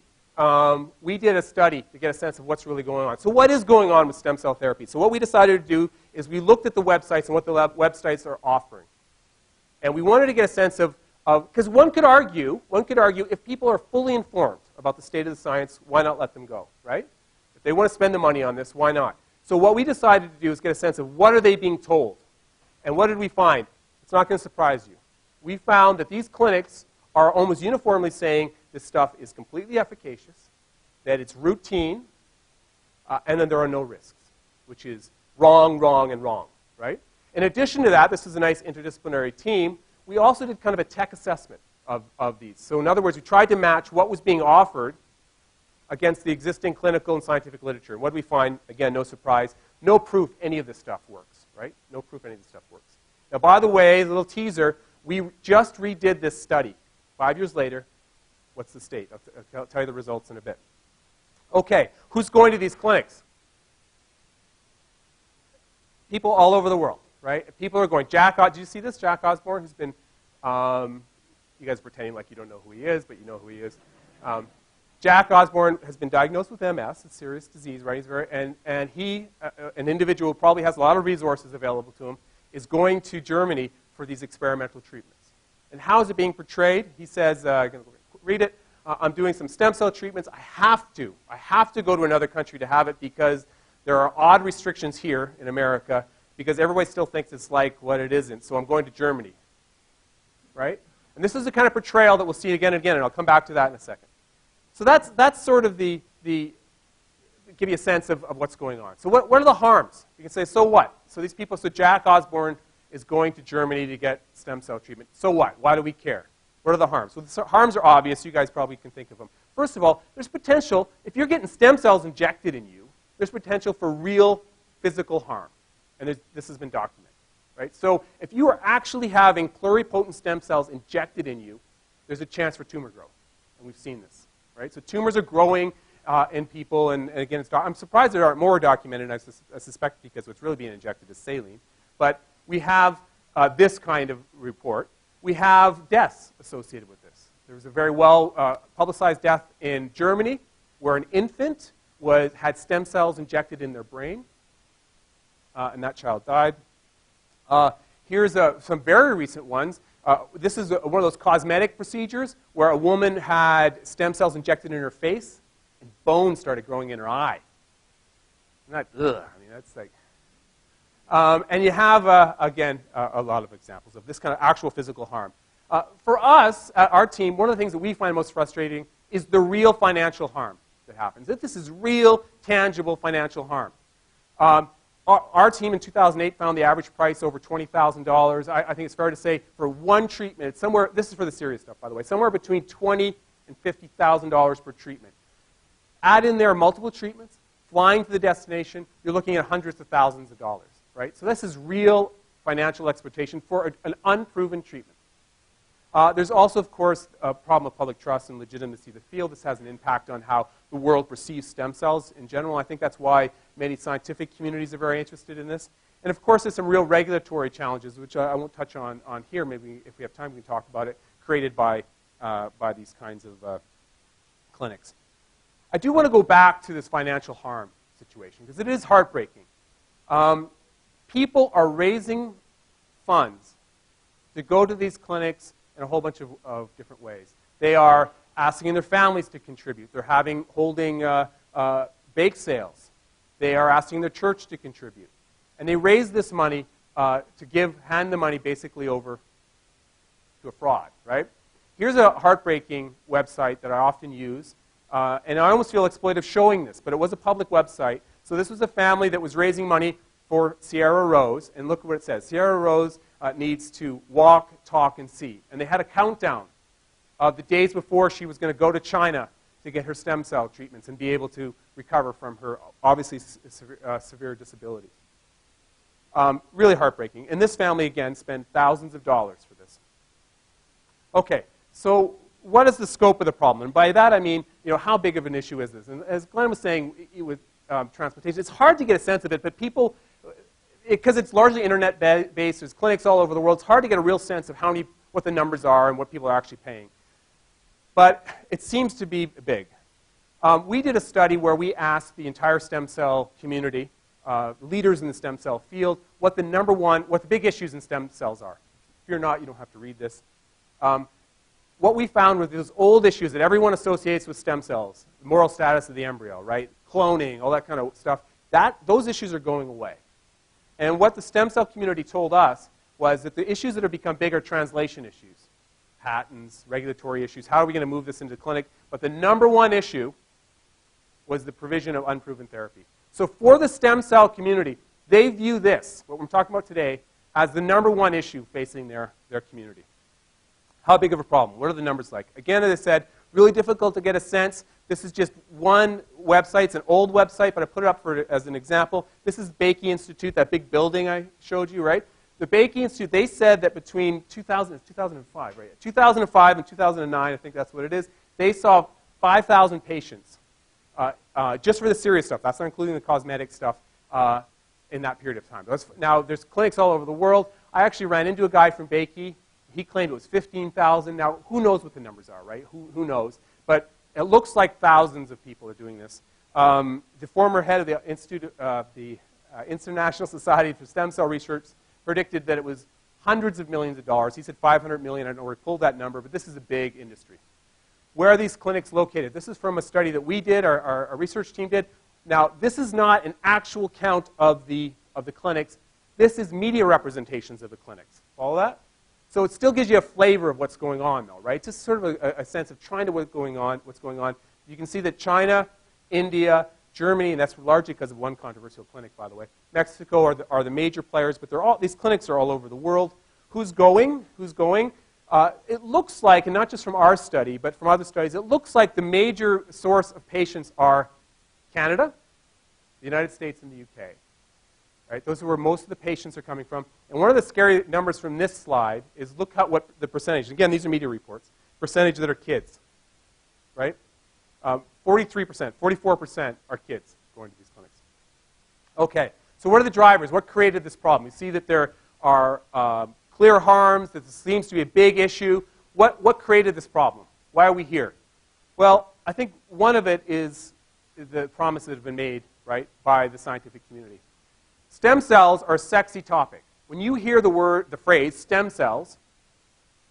we did a study to get a sense of what's really going on. So what is going on with stem cell therapy? So what we decided to do is we looked at the websites and what the websites are offering. And we wanted to get a sense of because one could argue if people are fully informed about the state of the science, why not let them go, right? If they want to spend the money on this, why not? So what we decided to do is get a sense of what are they being told. And what did we find? It's not going to surprise you. We found that these clinics are almost uniformly saying this stuff is completely efficacious, that it's routine, and then there are no risks, which is wrong, wrong, and wrong, right? In addition to that, this is a nice interdisciplinary team. We also did kind of a tech assessment of these. So in other words, we tried to match what was being offered against the existing clinical and scientific literature. And what did we find? Again, no surprise, no proof any of this stuff works, right? No proof any of this stuff works. Now, by the way, a little teaser, we just redid this study. 5 years later, what's the state? I'll tell you the results in a bit. Okay, who's going to these clinics? People all over the world, right? People are going. Did you see this? Jack Osborne, who's been, you guys are pretending like you don't know who he is, but you know who he is. Jack Osborne has been diagnosed with MS, a serious disease, right? And he, an individual who probably has a lot of resources available to him, is going to Germany for these experimental treatments. And how is it being portrayed? He says, I'm going to read it. I'm doing some stem cell treatments. I have to go to another country to have it because there are odd restrictions here in America because everybody still thinks it's like what it isn't. So I'm going to Germany, right? And this is the kind of portrayal that we'll see again and again, and I'll come back to that in a second. So that's sort of the give you a sense of what's going on. So what are the harms? You can say, so what? So these people, so Jack Osborne is going to Germany to get stem cell treatment. So what? Why do we care? What are the harms? Well, the harms are obvious. You guys probably can think of them. First of all, there's potential, if you're getting stem cells injected in you, there's potential for real physical harm. And this has been documented, right? So if you are actually having pluripotent stem cells injected in you, there's a chance for tumor growth. And we've seen this, right? So tumors are growing in people, and again, I'm surprised there aren't more documented, and I suspect because what's really being injected is saline. But we have this kind of report. We have deaths associated with this. There was a very well publicized death in Germany where an infant had stem cells injected in their brain, and that child died. Here's some very recent ones. This is one of those cosmetic procedures where a woman had stem cells injected in her face and bones started growing in her eye. Not, ugh, I mean, that's like... and you have, again, a lot of examples of this kind of actual physical harm. For us, at our team, one of the things that we find most frustrating is the real financial harm that happens. That this is real, tangible financial harm. Our team in 2008 found the average price over $20,000. I think it's fair to say for one treatment, it's somewhere, this is for the serious stuff, by the way, somewhere between $20,000 and $50,000 per treatment. Add in there multiple treatments, flying to the destination, you're looking at hundreds of thousands of dollars. Right? So this is real financial exploitation for an unproven treatment. There's also, of course, a problem of public trust and legitimacy of the field. This has an impact on how the world perceives stem cells in general. I think that's why many scientific communities are very interested in this. And of course, there's some real regulatory challenges, which I won't touch on here. Maybe if we have time, we can talk about it, created by these kinds of clinics. I do want to go back to this financial harm situation, because it is heartbreaking. People are raising funds to go to these clinics in a whole bunch of different ways. They are asking their families to contribute. They're holding bake sales. They are asking their church to contribute. And they raise this money to hand the money basically over to a fraud, right? Here's a heartbreaking website that I often use. And I almost feel exploitive showing this, but it was a public website. So this was a family that was raising money for Sierra Rose, and look at what it says. Sierra Rose needs to walk, talk, and see. And they had a countdown of the days before she was going to go to China to get her stem cell treatments and be able to recover from her obviously severe disability. Really heartbreaking. And this family, again, spent thousands of dollars for this. Okay, so what is the scope of the problem? And by that I mean, how big of an issue is this? And as Glenn was saying with transplantation, it's hard to get a sense of it, but people, because it's largely internet-based, there's clinics all over the world, it's hard to get a real sense of what the numbers are and what people are actually paying. But it seems to be big. We did a study where we asked the entire stem cell community, leaders in the stem cell field, what the big issues in stem cells are. If you're not, you don't have to read this. What we found were those old issues that everyone associates with stem cells, the moral status of the embryo, right? Cloning, all that kind of stuff. Those issues are going away. And what the stem cell community told us was that the issues that have become big are translation issues. Patents, regulatory issues, how are we going to move this into the clinic? But the number one issue was the provision of unproven therapy. So for the stem cell community, they view this, what we're talking about today, as the #1 issue facing their community. How big of a problem? What are the numbers like? Again, as I said, really difficult to get a sense. This is just one website. It's an old website, but I put it up as an example. This is Bakey Institute, that big building I showed you, right? The Bakey Institute, they said that between 2005, right? 2005 and 2009, I think that's what it is, they saw 5,000 patients just for the serious stuff. That's not including the cosmetic stuff in that period of time. Now, there's clinics all over the world. I actually ran into a guy from Bakey. He claimed it was 15,000. Now, who knows what the numbers are, right? Who knows? But it looks like thousands of people are doing this. The former head of the Institute, the International Society for Stem Cell Research, predicted that it was hundreds of millions of dollars. He said 500 million. I don't know where he pulled that number, but this is a big industry. Where are these clinics located? This is from a study that we did, our research team did. Now, this is not an actual count of the clinics. This is media representations of the clinics. Follow that? So it still gives you a flavor of what's going on, though, right? Just sort of a sense of trying to what's going on. You can see that China, India, Germany, and that's largely because of one controversial clinic, by the way. Mexico are the major players, but these clinics are all over the world. Who's going? Who's going? It looks like, and not just from our study, but from other studies, it looks like the major source of patients are Canada, the United States, and the UK. Right? Those are where most of the patients are coming from. And one of the scary numbers from this slide is look at what the percentage, again, these are media reports, percentage that are kids. Right? 43%, 44% are kids going to these clinics. Okay, so what are the drivers? What created this problem? You see that there are clear harms, that this seems to be a big issue. What created this problem? Why are we here? Well, I think one of it is the promises that have been made, right, by the scientific community. Stem cells are a sexy topic. When you hear the phrase stem cells,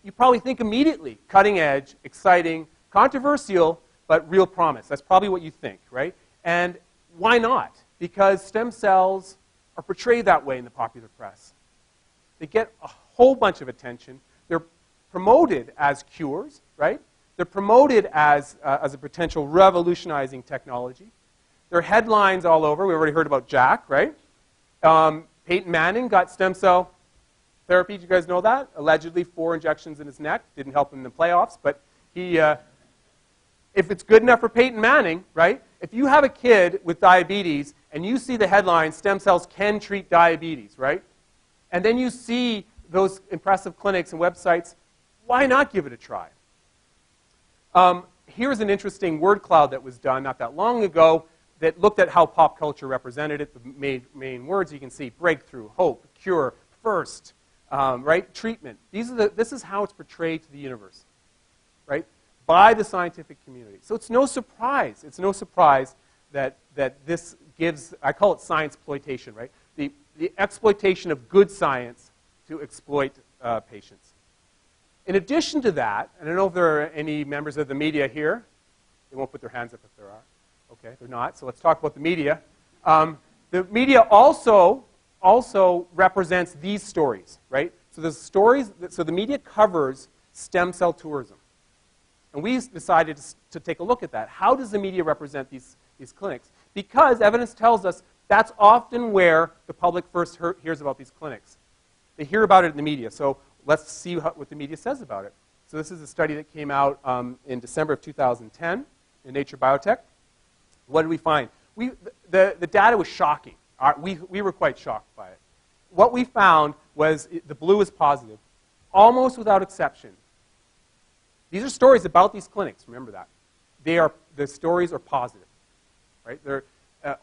you probably think immediately cutting edge, exciting, controversial, but real promise. That's probably what you think, right? And why not? Because stem cells are portrayed that way in the popular press. They get a whole bunch of attention. They're promoted as cures, right? They're promoted as a potential revolutionizing technology. There are headlines all over. We already heard about Jack, right? Peyton Manning got stem cell therapy. Did you guys know that? Allegedly 4 injections in his neck. Didn't help him in the playoffs, but he... if it's good enough for Peyton Manning, right? If you have a kid with diabetes and you see the headline, stem cells can treat diabetes, right? And then you see those impressive clinics and websites, why not give it a try? Here's an interesting word cloud that was done not that long ago that looked at how pop culture represented it. The main words you can see: breakthrough, hope, cure, first, right? Treatment. This is how it's portrayed to the universe, right? By the scientific community. So it's no surprise. It's no surprise that this gives, I call it science exploitation, right? The exploitation of good science to exploit patients. In addition to that, and I don't know if there are any members of the media here. They won't put their hands up if there are. Okay, they're not. So let's talk about the media. The media also represents these stories, right? So the stories. So the media covers stem cell tourism. And we decided to take a look at that. How does the media represent these clinics? Because evidence tells us that's often where the public first hears about these clinics. They hear about it in the media. So let's see what the media says about it. So this is a study that came out in December of 2010 in Nature Biotech. What did we find? The data was shocking. We were quite shocked by it. What we found was the blue is positive, almost without exception. These are stories about these clinics. Remember that. The stories are positive, right? They're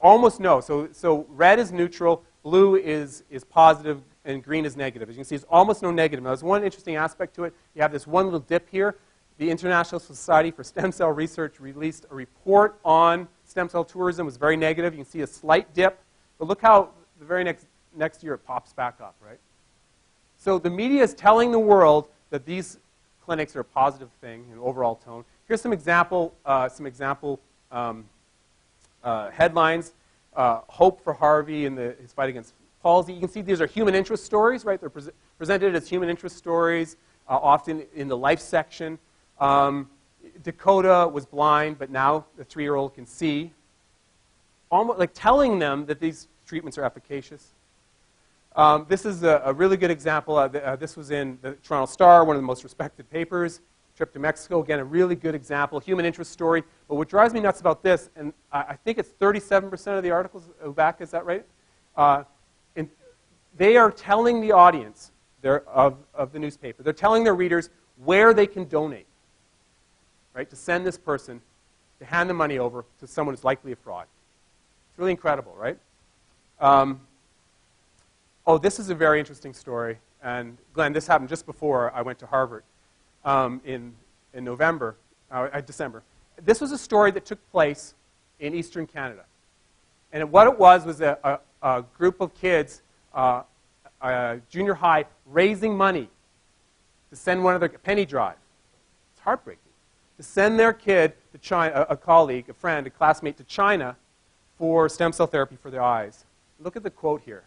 almost no. So red is neutral, blue is positive, and green is negative. As you can see, it's almost no negative. Now, there's one interesting aspect to it. You have this one little dip here. The International Society for Stem Cell Research released a report on stem cell tourism. It was very negative. You can see a slight dip. But look how the very next year it pops back up, right? So the media is telling the world that these clinics are a positive thing in overall tone. Here's some example headlines. Hope for Harvey in his fight against palsy. You can see these are human interest stories, right? They're presented as human interest stories, often in the life section. Dakota was blind, but now the 3-year-old can see. almost like telling them that these treatments are efficacious. This is a really good example. This was in the Toronto Star, one of the most respected papers. Trip to Mexico, again, a really good example, human interest story. But what drives me nuts about this, and I think it's 37% of the articles back, is that right? They are telling the audience of the newspaper, they're telling their readers where they can donate, right, to send this person, to hand the money over to someone who's likely a fraud. It's really incredible, right? Oh, this is a very interesting story. And Glenn, this happened just before I went to Harvard in December. This was a story that took place in Eastern Canada. And what it was a group of kids, junior high, raising money to send one of their, penny drive. It's heartbreaking. To send their kid to China, a colleague, a friend, a classmate to China for stem cell therapy for their eyes. Look at the quote here.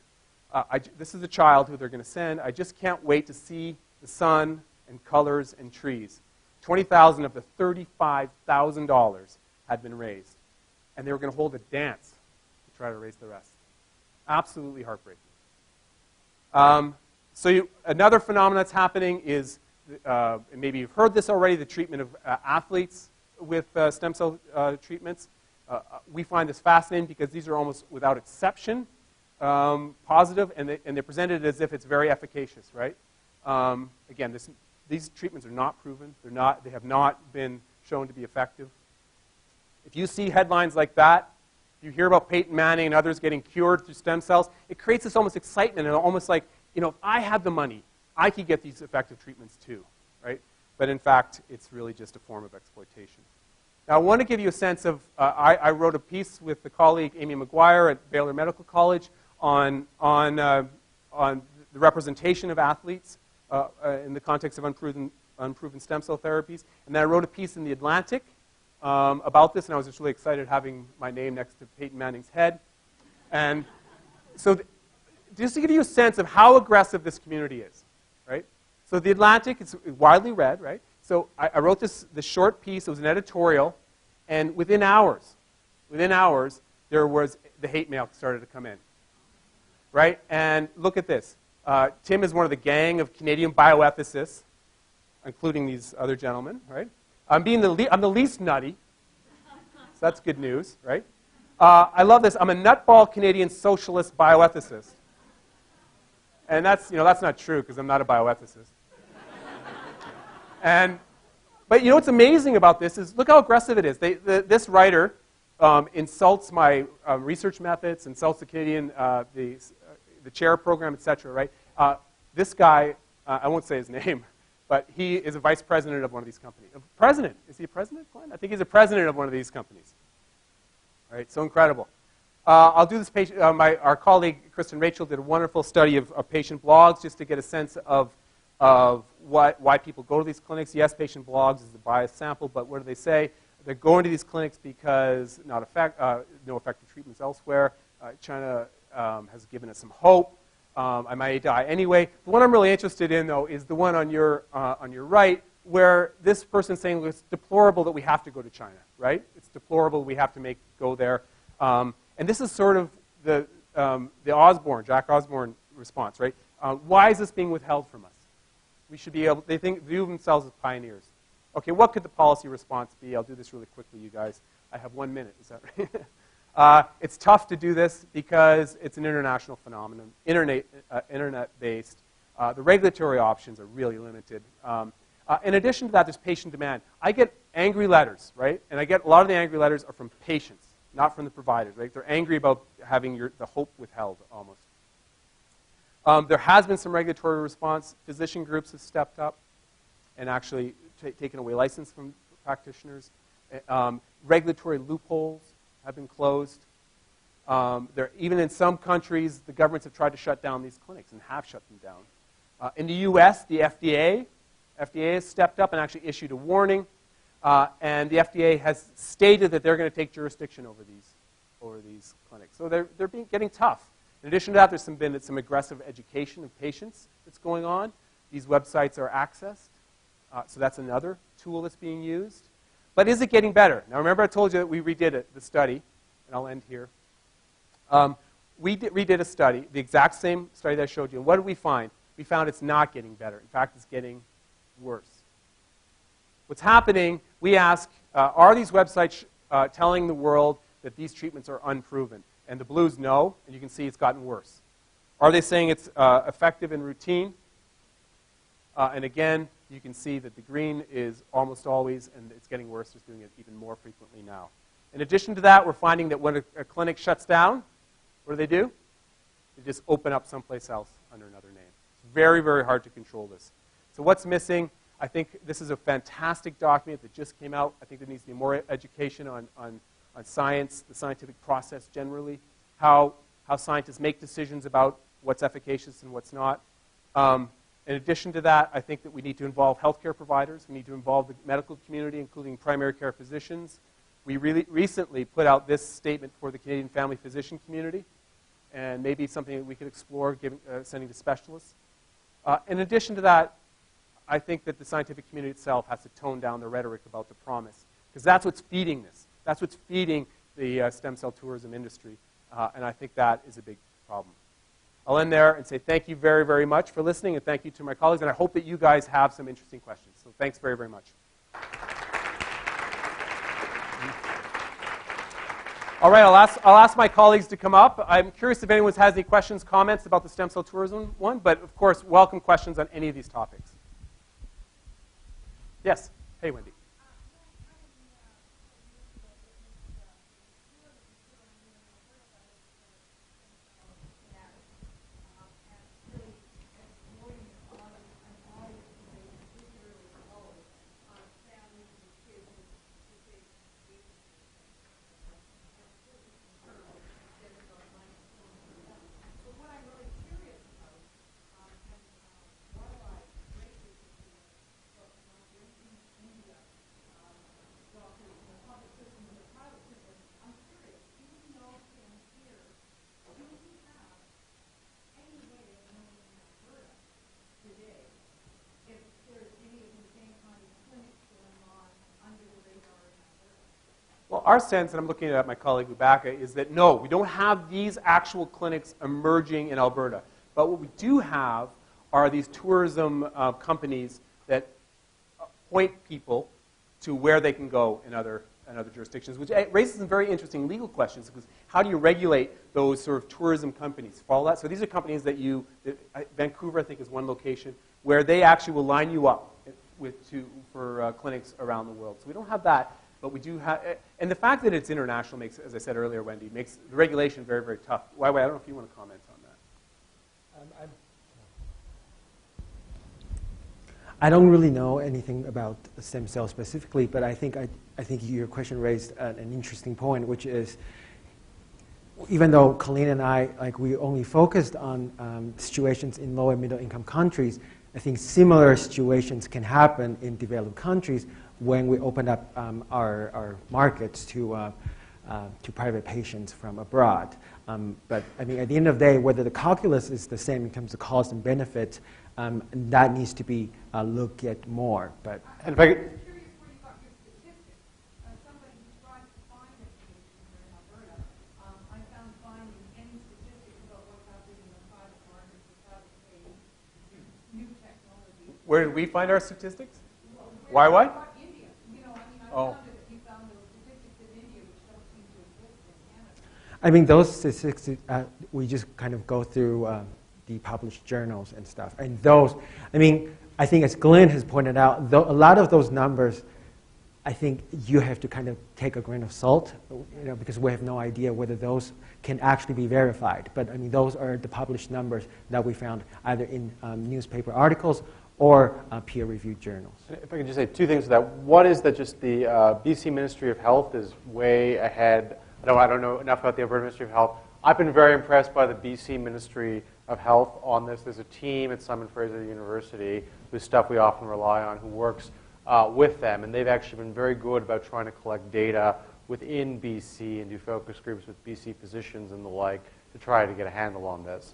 This is a child who they're going to send. I just can't wait to see the sun and colors and trees. $20,000 of the $35,000 had been raised. And they were going to hold a dance to try to raise the rest. Absolutely heartbreaking. Another phenomenon that's happening is, and maybe you've heard this already, the treatment of athletes with stem cell treatments. We find this fascinating because these are almost without exception positive, and they're presented as if it's very efficacious, right? Again, these treatments are not proven. They have not been shown to be effective. If you see headlines like that, if you hear about Peyton Manning and others getting cured through stem cells, it creates this almost excitement and almost like, if I had the money, I could get these effective treatments too, right? But in fact, it's really just a form of exploitation. Now, I want to give you a sense of, I wrote a piece with the colleague Amy McGuire at Baylor Medical College on the representation of athletes in the context of unproven stem cell therapies. And then I wrote a piece in The Atlantic about this, and I was just really excited having my name next to Peyton Manning's head. And so just to give you a sense of how aggressive this community is, right? So The Atlantic is widely read, right? So I wrote this short piece. It was an editorial, and within hours, there was the hate mail started to come in, right? And look at this. Tim is one of the gang of Canadian bioethicists, including these other gentlemen, right? I'm the least nutty, so that's good news, right? I love this. I'm a nutball Canadian socialist bioethicist. And that's not true because I'm not a bioethicist. But what's amazing about this is look how aggressive it is. This writer insults my research methods, insults the Canadian, the chair program, etc. Right? This guy, I won't say his name, but he is a vice president of one of these companies. President? Is he a president, Glenn? I think he's a president of one of these companies. All right, so incredible. I'll do this. Our colleague Kristen Rachel did a wonderful study of patient blogs just to get a sense of why people go to these clinics. Yes, patient blogs is a biased sample, but what do they say? They're going to these clinics because no effective treatments elsewhere. China has given us some hope. I might die anyway. The one I'm really interested in, though, is the one on your right, where this person's saying it's deplorable that we have to go to China, right? It's deplorable we have to go there. And this is sort of the Jack Osborne response, right? Why is this being withheld from us? We should be able, they view themselves as pioneers. Okay, what could the policy response be? I'll do this really quickly, you guys. I have 1 minute, is that right? It's tough to do this because it's an international phenomenon, internet-based. The regulatory options are really limited. In addition to that, there's patient demand. I get angry letters, right? And a lot of the angry letters are from patients, not from the providers, right? They're angry about having the hope withheld, almost. There has been some regulatory response. Physician groups have stepped up and actually taken away license from practitioners. Regulatory loopholes have been closed. Even in some countries, the governments have tried to shut down these clinics and have shut them down. In the US, the FDA has stepped up and actually issued a warning. And the FDA has stated that they're going to take jurisdiction over these clinics. So they're getting tough. In addition to that, there's been some aggressive education of patients that's going on. These websites are accessed. So that's another tool that's being used. But is it getting better? Now, remember I told you that we redid the study, and I'll end here. We redid a study, the exact same study that I showed you. And what did we find? We found it's not getting better. In fact, it's getting worse. What's happening, we ask, are these websites telling the world that these treatments are unproven? And the blue's no, and you can see it's gotten worse. Are they saying it's effective and routine? And again, you can see that the green is almost always, and it's getting worse. It's doing it even more frequently now. In addition to that, we're finding that when a clinic shuts down, what do? They just open up someplace else under another name. It's very, very hard to control this. So what's missing? I think this is a fantastic document that just came out. I think there needs to be more education on science, the scientific process generally, how scientists make decisions about what's efficacious and what's not. In addition to that, I think that we need to involve healthcare providers. We need to involve the medical community, including primary care physicians. We really recently put out this statement for the Canadian family physician community, and maybe something that we could explore sending to specialists. In addition to that, I think that the scientific community itself has to tone down the rhetoric about the promise, because that's what's feeding this. That's what's feeding the stem cell tourism industry, and I think that is a big problem. I'll end there and say thank you very, very much for listening, and thank you to my colleagues, and I hope that you guys have some interesting questions. So thanks very, very much. All right, I'll ask my colleagues to come up. I'm curious if anyone has any questions, comments about the stem cell tourism one, but of course, welcome questions on any of these topics. Yes. Hey, Wendy. Well, our sense, and I'm looking at my colleague Rebecca, is that no, we don't have these actual clinics emerging in Alberta. But what we do have are these tourism companies that point people to where they can go in other jurisdictions, which raises some very interesting legal questions, because how do you regulate those sort of tourism companies? Follow that? So these are companies that Vancouver, I think, is one location, where they actually will line you up for clinics around the world. So we don't have that. But we do have, and the fact that it's international makes, as I said earlier, Wendy, makes the regulation very, very tough. I don't know if you want to comment on that. I don't really know anything about stem cells specifically, but I think your question raised an interesting point, which is, even though Colleen and I, we only focused on situations in low and middle income countries, I think similar situations can happen in developed countries when we open up our markets to private patients from abroad. But I mean, at the end of the day, whether the calculus is the same in terms of cost and benefit, that needs to be looked at more. But and if I could, where did we find our statistics? Why what? Oh. I mean, those statistics, we just kind of go through the published journals and stuff. And those, I mean, I think as Glenn has pointed out, a lot of those numbers, I think you have to kind of take a grain of salt, because we have no idea whether those can actually be verified. But I mean, those are the published numbers that we found either in newspaper articles or peer-reviewed journals. if I could just say two things to that. One is that just the BC Ministry of Health is way ahead. I don't know enough about the Alberta Ministry of Health. I've been very impressed by the BC Ministry of Health on this. There's a team at Simon Fraser University, whose stuff we often rely on, who works with them. And they've actually been very good about trying to collect data within BC and do focus groups with BC physicians and the like to try to get a handle on this.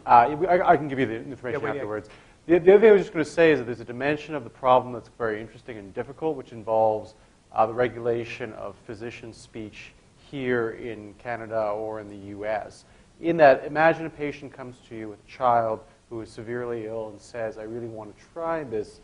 I can give you the information afterwards. The other thing I was just going to say is that there's a dimension of the problem that's very interesting and difficult, which involves the regulation of physician speech here in Canada or in the US. In that, imagine a patient comes to you with a child who is severely ill and says, I really want to try this,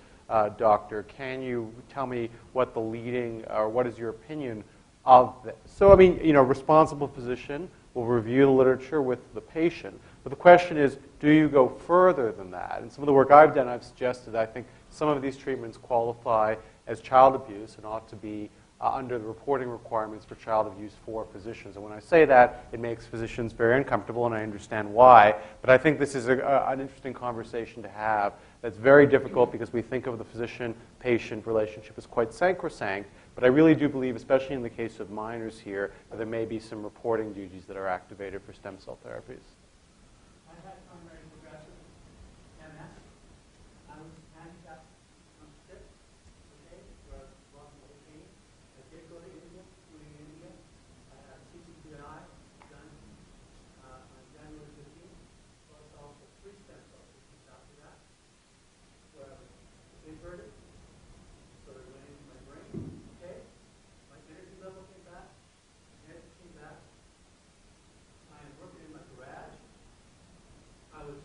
doctor. Can you tell me what the leading, or what is your opinion of this? So, I mean, responsible physician will review the literature with the patient. But the question is, do you go further than that? And some of the work I've done, I've suggested, I think some of these treatments qualify as child abuse and ought to be under the reporting requirements for child abuse for physicians. And when I say that, it makes physicians very uncomfortable, and I understand why. But I think this is an interesting conversation to have that's very difficult because we think of the physician-patient relationship as quite sacrosanct. But I really do believe, especially in the case of minors here, that there may be some reporting duties that are activated for stem cell therapies. I had primary progressive MS. I was handicapped from 6, okay, where I was walking with a cane. I did go to India, including India. I had CCPI done on January 15th, plus also 3 stem cell treatments after that, where I was inverted, so it went into my brain, okay? My energy level came back, energy came back. I am working in my garage. I was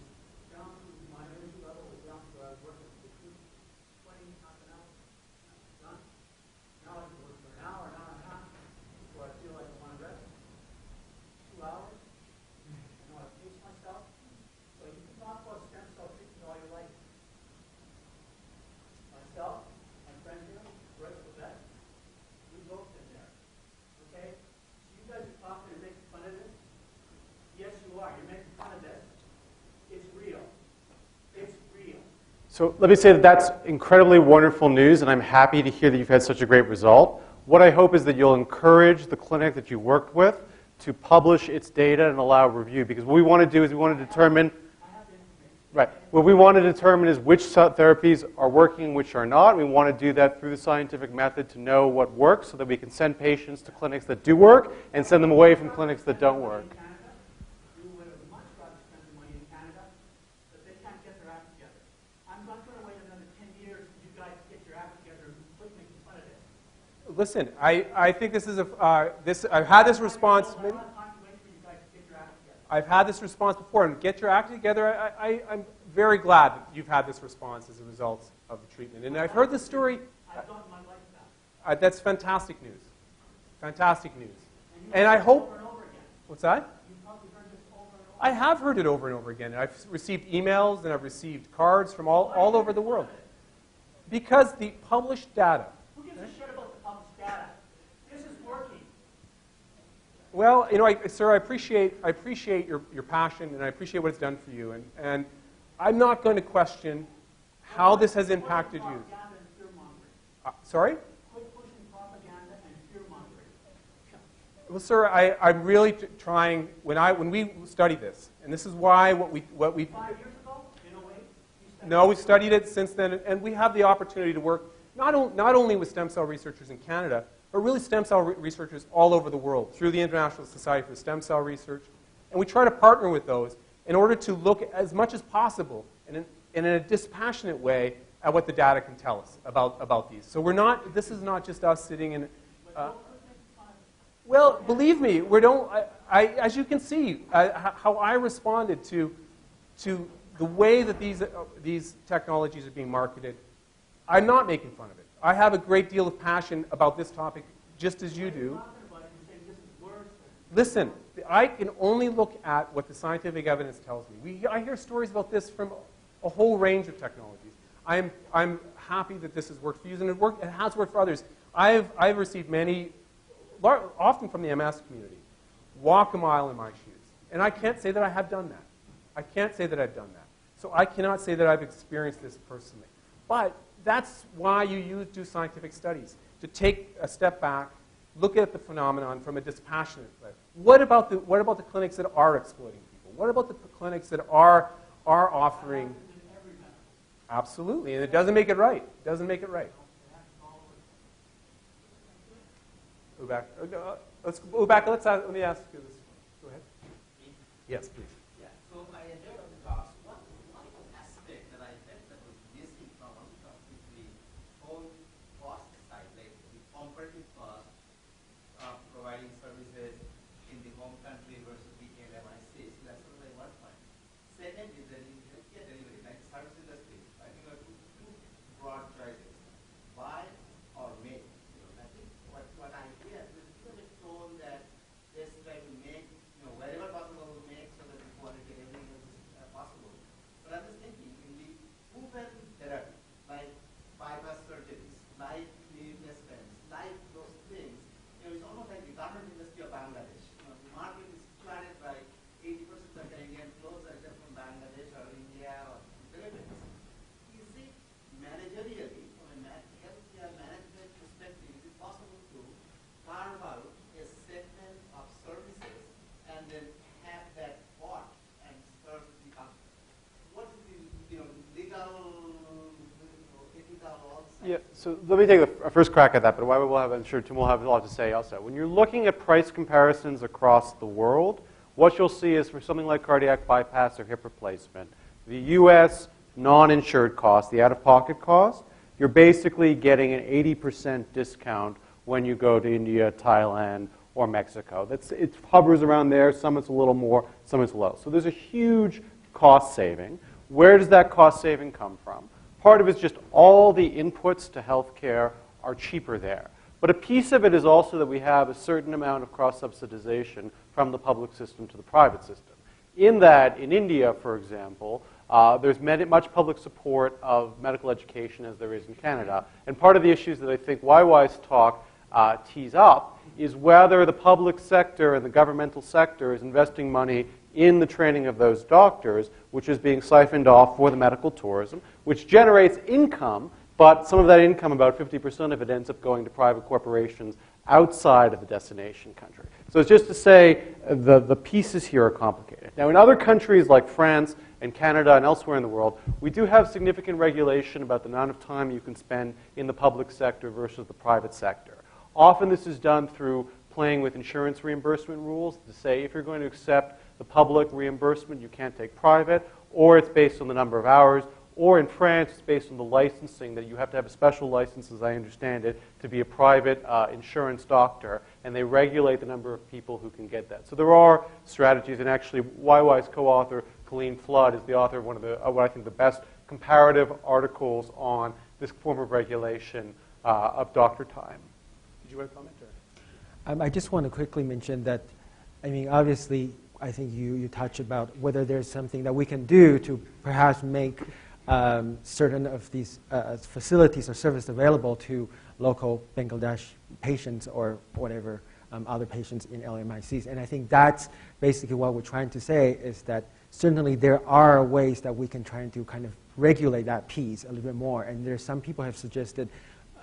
down to, my energy level was down to where I was working between 20, half an hour, done. Now I can work for an hour and a half, before I feel like I want to rest. 2 hours. I know how to pace myself. So you can talk about stem cell treatment all you like. Myself, my friend here, Bryce Quebec, we both been there. Okay? So you guys are talking and making fun of this? Yes, you are. You're making fun of this. It's real. It's real. So let me say that that's incredibly wonderful news, and I'm happy to hear that you've had such a great result. What I hope is that you'll encourage the clinic that you worked with to publish its data and allow review, because what we want to do is we want to determine, right, what we want to determine is which therapies are working, which are not. We want to do that through the scientific method to know what works so that we can send patients to clinics that do work and send them away from clinics that don't work. You would have much rather spend the money in Canada, but they can't get their act together. I'm not going to wait another 10 years for you guys to get your act together and quit making fun of this. Listen, I think this is I've had this response. I don't have time to wait for you guys to get your act together. I've had this response before, and get your act together. I'm very glad that you've had this response as a result of the treatment. And I've heard this story. I've done my life back. That's fantastic news. Fantastic news. And And I hope. over and over again. What's that? You've probably heard this over and over. I have heard it over and over again. I've received emails and I've received cards from all over the world. Because the published data. Who gives a shit about the published data? This is working. Well, sir, I appreciate your passion, and I appreciate what it's done for you. And I'm not going to question how this has impacted you. Propaganda and fear-mongering. Sorry? Quit pushing propaganda and fear-mongering. Well, sir, I'm really trying. When we study this, and this is why what we 5 years ago, in a way, you studied no, we studied it since then, and we have the opportunity to work not only with stem cell researchers in Canada, but really stem cell researchers all over the world through the International Society for Stem Cell Research, and we try to partner with those in order to look as much as possible in a dispassionate way at what the data can tell us about these. So this is not just us sitting in. Well, believe me, as you can see, how I responded to the way that these technologies are being marketed. I'm not making fun of it. I have a great deal of passion about this topic, just as you do. Listen, I can only look at what the scientific evidence tells me. I hear stories about this from a whole range of technologies. I'm happy that this has worked for you, and it has worked for others. I've received many, often from the MS community, walk a mile in my shoes. And I can't say that I have done that. I can't say that I've done that. So I cannot say that I've experienced this personally. But that's why you do scientific studies, to take a step back, look at the phenomenon from a dispassionate way. What about the clinics that are exploiting people? What about the clinics that are offering? Absolutely, and it doesn't make it right. It doesn't make it right. Go back. Let's go back. Let me ask you this. Go ahead. Yes, please. Yeah. So I enjoyed all the talks. One aspect that I felt that was missing from all the talks is the whole cost side, like the comparative cost of providing services like investments, like those things, it's almost like the garment industry of Bangladesh. The market is flooded by 80% of the Indian clothes are either from Bangladesh or India or Philippines. Is it managerially, from a healthcare management perspective, is it possible to carve out a segment of services and then have that bought and serve the customer? What is the legal, ethical, all sides? Yeah, so let me take a first crack at that, but I'm sure Tim will have a lot to say also. When you're looking at price comparisons across the world, what you'll see is for something like cardiac bypass or hip replacement, the U.S. non-insured cost, the out-of-pocket cost, you're basically getting an 80% discount when you go to India, Thailand, or Mexico. It hovers around there. Some it's a little more, some it's low. So there's a huge cost saving. Where does that cost saving come from? Part of it is just all the inputs to healthcare are cheaper there. But a piece of it is also that we have a certain amount of cross-subsidization from the public system to the private system. In that, in India, for example, there's much public support of medical education as there is in Canada. And part of the issues that I think YY's talk tees up is whether the public sector and the governmental sector is investing money in the training of those doctors, which is being siphoned off for the medical tourism, which generates income, but some of that income, about 50% of it, ends up going to private corporations outside of the destination country. So it's just to say the pieces here are complicated. Now, in other countries like France and Canada and elsewhere in the world, we do have significant regulation about the amount of time you can spend in the public sector versus the private sector. Often this is done through playing with insurance reimbursement rules to say if you're going to accept the public reimbursement, you can't take private, or it's based on the number of hours, or in France, it's based on the licensing, that you have to have a special license, as I understand it, to be a private insurance doctor, and they regulate the number of people who can get that. So there are strategies, and actually YY's co-author, Colleen Flood, is the author of one of the, what I think the best comparative articles on this form of regulation of doctor time. Did you want to comment? I just want to quickly mention that, I mean, obviously, I think you touch about whether there's something that we can do to perhaps make certain of these facilities or services available to local Bangladesh patients or whatever other patients in LMICs. And I think that's basically what we're trying to say is that certainly there are ways that we can try to kind of regulate that piece a little bit more. And there's some people have suggested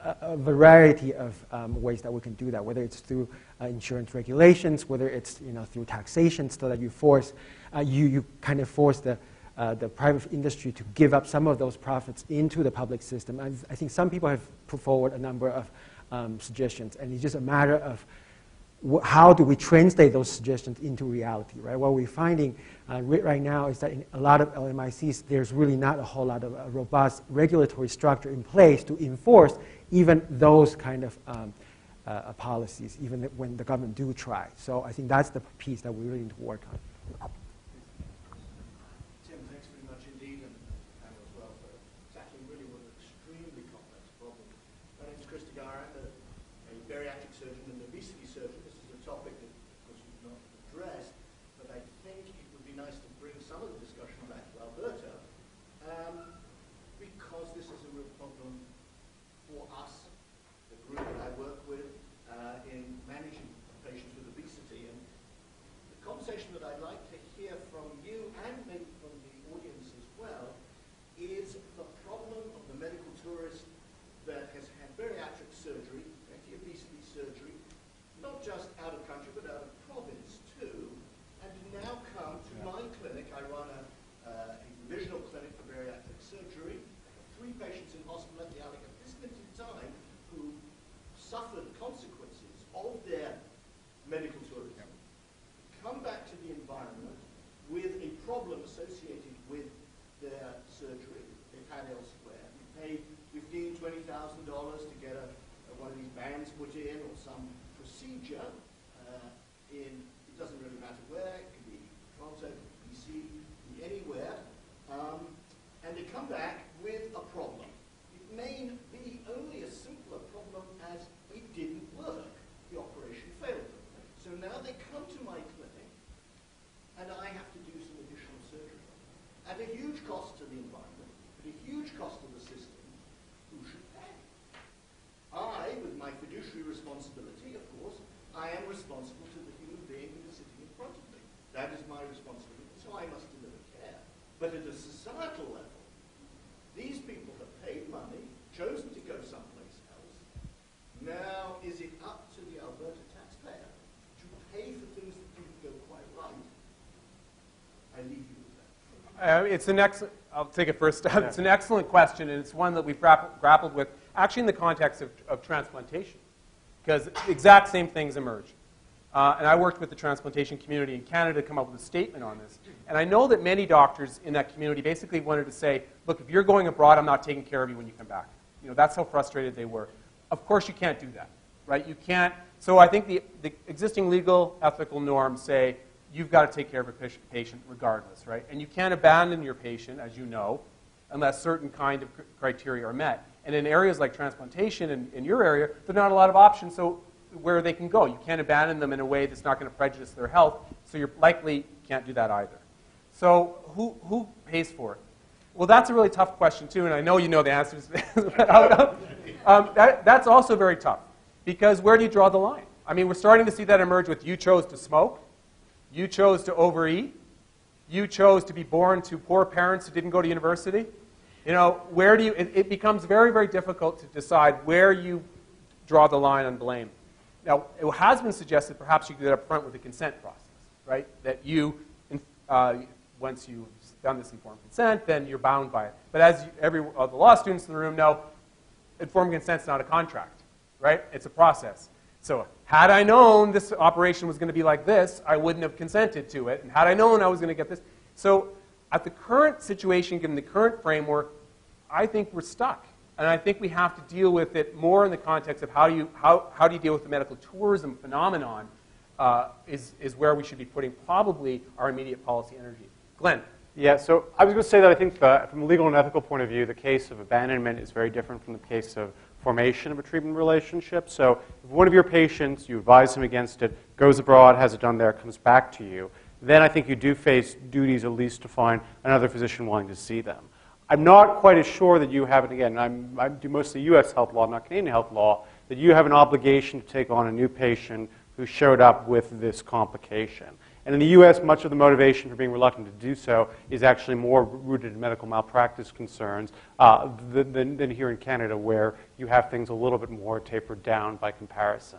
a variety of ways that we can do that, whether it's through insurance regulations, whether it's through taxation, so that you force you kind of force the private industry to give up some of those profits into the public system. And I think some people have put forward a number of suggestions, and it's just a matter of how do we translate those suggestions into reality, right? What we're finding right now is that in a lot of LMICs, there's really not a whole lot of a robust regulatory structure in place to enforce even those kind of policies, even when the government do try. So I think that's the piece that we really need to work on. Tim, thanks very much indeed, and Anna as well, for tackling really what an extremely complex problem. My name is Chris DeGara. I'm a bariatric surgeon and an obesity surgeon. This is a topic that, of course, we've not addressed, but I think it would be nice to bring some of the discussion back to Alberta, because this is a real problem for us, the group that I work with, in managing patients with obesity. And the conversation that I'd like to hear from you and maybe from the audience as well is the problem of the medical tourist that has had bariatric surgery, anti-obesity surgery, not just out of country but out of province too, and now come to my clinic. I run a divisional clinic for bariatric surgery. I have 3 patients in hospital at the Alec at this minute in time who suffered consequences of their medical tourism, come back to the environment with a problem associated with their surgery they've had elsewhere. We pay $15,000, $20,000 to get one of these bands put in or some procedure it doesn't really matter where, it can be Toronto, it can be BC, it can be anywhere, and they come back with a problem. It may be only as simple a problem as it didn't work. The operation failed them. So now they come to my clinic, and I have to do some additional surgery. At a huge cost to the environment, at a huge cost to the system. Who should pay? responsibility, of course. I am responsible to the human being who is sitting in front of me. That is my responsibility, so I must deliver care. But at a societal level, these people have paid money, chosen to go someplace else. Now, is it up to the Alberta taxpayer to pay for things that didn't go quite right? I leave you with that. I'll take it first. Yeah. It's an excellent question, and it's one that we've grappled with, actually in the context of transplantation, because the exact same things emerge. And I worked with the transplantation community in Canada to come up with a statement on this. And I know that many doctors in that community basically wanted to say, look, if you're going abroad, I'm not taking care of you when you come back. You know, that's how frustrated they were. Of course you can't do that, right? You can't. So I think the existing legal, ethical norms say you've got to take care of a patient regardless, right? And you can't abandon your patient, as you know, unless certain kind of criteria are met. And in areas like transplantation, in your area, there are not a lot of options where they can go. You can't abandon them in a way that's not going to prejudice their health, so you're likely can't do that either. So who pays for it? Well, that's a really tough question, too, and I know you know the answers. That's also very tough, because where do you draw the line? I mean, we're starting to see that emerge with you chose to smoke, you chose to overeat, you chose to be born to poor parents who didn't go to university. You know, where do you, it becomes very, very difficult to decide where you draw the line on blame. Now, it has been suggested perhaps you could do that up front with the consent process, right? That you, once you've done this informed consent, then you're bound by it. But as the law students in the room know, informed consent's not a contract, right? It's a process. So had I known this operation was going to be like this, I wouldn't have consented to it. And had I known I was going to get this. So at the current situation, given the current framework, I think we're stuck. And I think we have to deal with it more in the context of how do you deal with the medical tourism phenomenon is where we should be putting probably our immediate policy energy. Glenn. Yeah, so I was going to say that I think from a legal and ethical point of view, the case of abandonment is very different from the case of formation of a treatment relationship. So if one of your patients, you advise him against it, goes abroad, has it done there, comes back to you, then I think you do face duties at least to find another physician willing to see them. I'm not quite as sure that you have, and again, I do mostly U.S. health law, not Canadian health law, that you have an obligation to take on a new patient who showed up with this complication. And in the U.S., much of the motivation for being reluctant to do so is actually more rooted in medical malpractice concerns than here in Canada, where you have things a little bit more tapered down by comparison.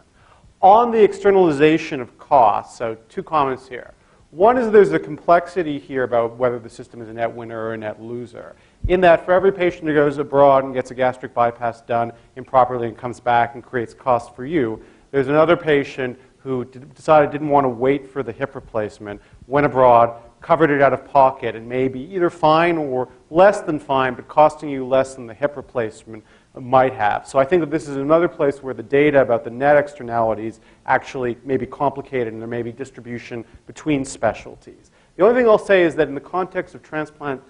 On the externalization of costs, so two comments here. One is there's a complexity here about whether the system is a net winner or a net loser. In that for every patient who goes abroad and gets a gastric bypass done improperly and comes back and creates costs for you, there's another patient who decided didn't want to wait for the hip replacement, went abroad, covered it out of pocket, and maybe either fine or less than fine, but costing you less than the hip replacement might have. So I think that this is another place where the data about the net externalities actually may be complicated and there may be distribution between specialties. The only thing I'll say is that in the context of transplant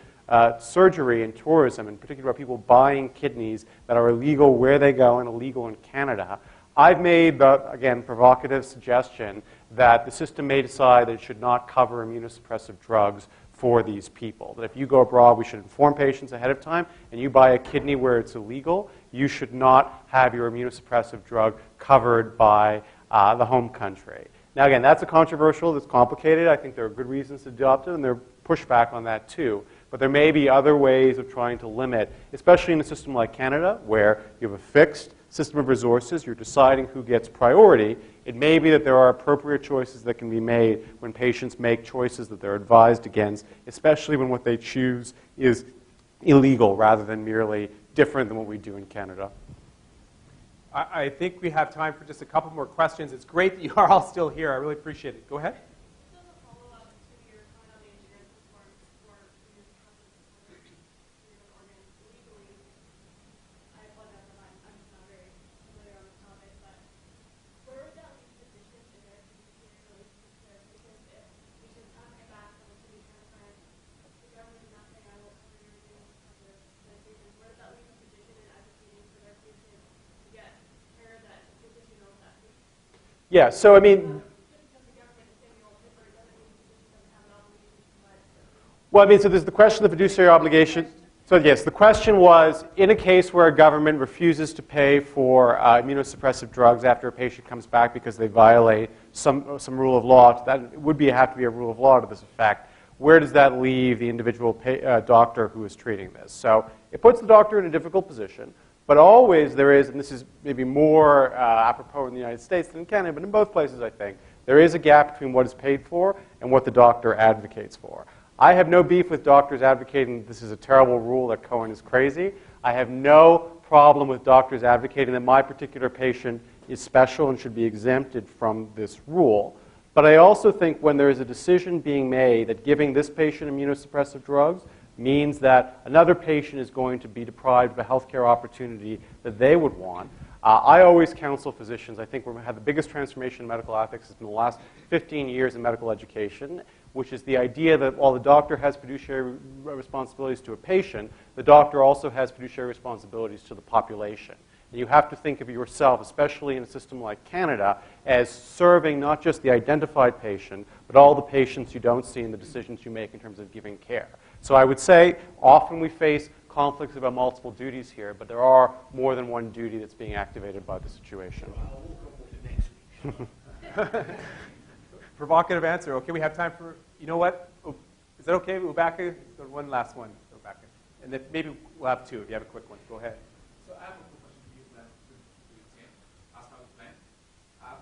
surgery and tourism, in particular people buying kidneys that are illegal where they go and illegal in Canada, I've made the, again, provocative suggestion that the system may decide that it should not cover immunosuppressive drugs for these people. That if you go abroad, we should inform patients ahead of time, and you buy a kidney where it's illegal, you should not have your immunosuppressive drug covered by the home country. Now, again, that's controversial, that's complicated. I think there are good reasons to adopt it, and there are pushback on that too. But there may be other ways of trying to limit, especially in a system like Canada, where you have a fixed system of resources, you're deciding who gets priority. It may be that there are appropriate choices that can be made when patients make choices that they're advised against, especially when what they choose is illegal rather than merely different than what we do in Canada. I think we have time for just a couple more questions. It's great that you are all still here. I really appreciate it. Go ahead. Yeah, so I mean, well, I mean, so there's the question of the fiduciary obligation. So yes, the question was, in a case where a government refuses to pay for immunosuppressive drugs after a patient comes back because they violate some rule of law, that would have to be a rule of law to this effect, where does that leave the individual doctor who is treating this? So it puts the doctor in a difficult position, but always there is, and this is maybe more apropos in the United States than in Canada, but in both places I think, there is a gap between what is paid for and what the doctor advocates for. I have no beef with doctors advocating this is a terrible rule, that Cohen is crazy. I have no problem with doctors advocating that my particular patient is special and should be exempted from this rule. But I also think when there is a decision being made that giving this patient immunosuppressive drugs means that another patient is going to be deprived of a healthcare opportunity that they would want, I always counsel physicians. I think we've had the biggest transformation in medical ethics in the last 15 years in medical education, which is the idea that while the doctor has fiduciary responsibilities to a patient, the doctor also has fiduciary responsibilities to the population. And you have to think of yourself, especially in a system like Canada, as serving not just the identified patient, but all the patients you don't see in the decisions you make in terms of giving care. So I would say often we face conflicts about multiple duties here, but there are more than one duty that's being activated by the situation. Provocative answer. Okay, we have time for, you know what? Oh, is that okay? We'll back it. One last one. Go back it. And then maybe we'll have two if you have a quick one. Go ahead. So I have a quick question for you, Glenn, to you, Tim. I'll start with Glenn.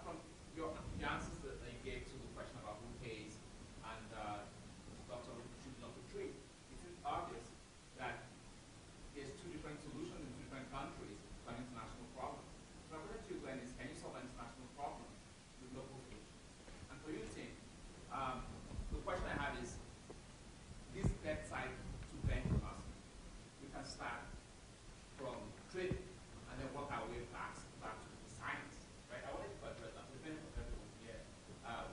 From your answers that you gave to the question about who pays and doctor should not to treat, it is obvious that there's two different solutions in two different countries to an international problem. So my question to you, Glenn, is can you solve an international problem with local solutions? And for you, Tim, the question I have is, this bedside to bend from us, we can start from trading and then work our way back to the science, right? I wanted to address that. The benefit of everyone here,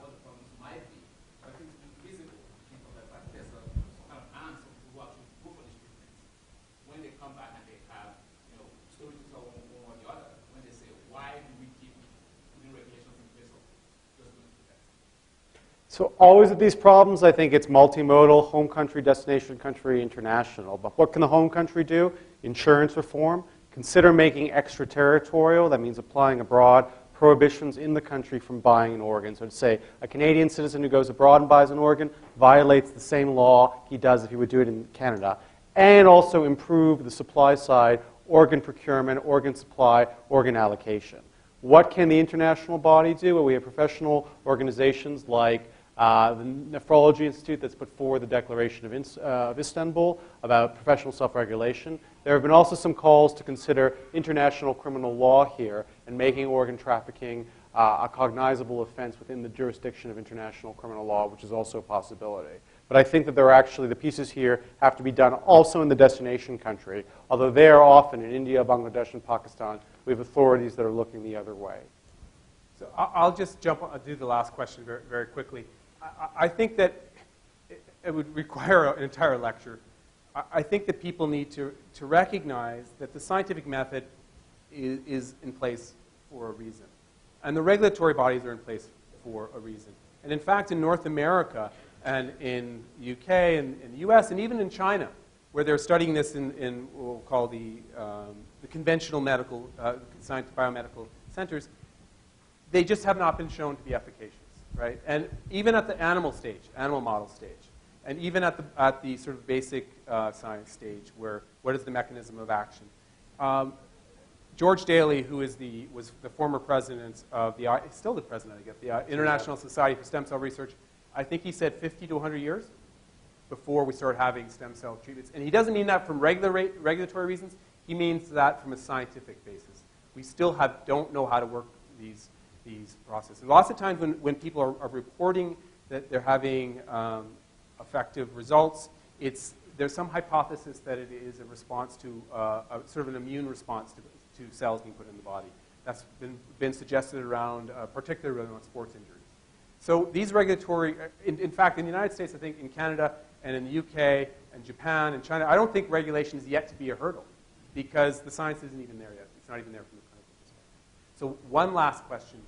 what the problems might be. But I think it's invisible in terms of that there's some kind of answer to who actually go for these treatments. When they come back and they have, stories to tell one or the other, when they say, why do we keep putting regulations in place of just doing that? So always with these problems, I think it's multimodal, home country, destination country, international. But what can the home country do? Insurance reform. Consider making extraterritorial. That means applying abroad prohibitions in the country from buying an organ. So to say a Canadian citizen who goes abroad and buys an organ violates the same law he does if he would do it in Canada. And also improve the supply side, organ procurement, organ supply, organ allocation. What can the international body do? Well, we have professional organizations like the Nephrology Institute that's put forward the Declaration of Istanbul about professional self-regulation. There have been also some calls to consider international criminal law here and making organ trafficking a cognizable offense within the jurisdiction of international criminal law, which is also a possibility. But I think that there are actually, the pieces here have to be done also in the destination country, although they are often in India, Bangladesh, and Pakistan. We have authorities that are looking the other way. So I'll just I'll do the last question very, very quickly. I think that it would require an entire lecture. I think that people need to recognize that the scientific method is in place for a reason. And the regulatory bodies are in place for a reason. And in fact, in North America and in the UK and in the US and even in China, where they're studying this in what we'll call the conventional medical, scientific biomedical centers, they just have not been shown to be efficacious. Right? And even at the animal stage, animal model stage, and even at the sort of basic science stage, where what is the mechanism of action? George Daly, who was the former president of still the president, I guess, the International Society for Stem Cell Research, I think he said 50 to 100 years before we start having stem cell treatments. And he doesn't mean that from regulatory reasons. He means that from a scientific basis. We still don't know how to work these processes. Lots of times when people are reporting that they're having effective results, there's some hypothesis that it is a response to sort of an immune response to cells being put in the body. That's been suggested around, particularly around sports injuries. So these regulatory, in fact, in the United States, I think in Canada and in the UK and Japan and China, I don't think regulation is yet to be a hurdle because the science isn't even there yet. It's not even there from the clinical perspective. So one last question.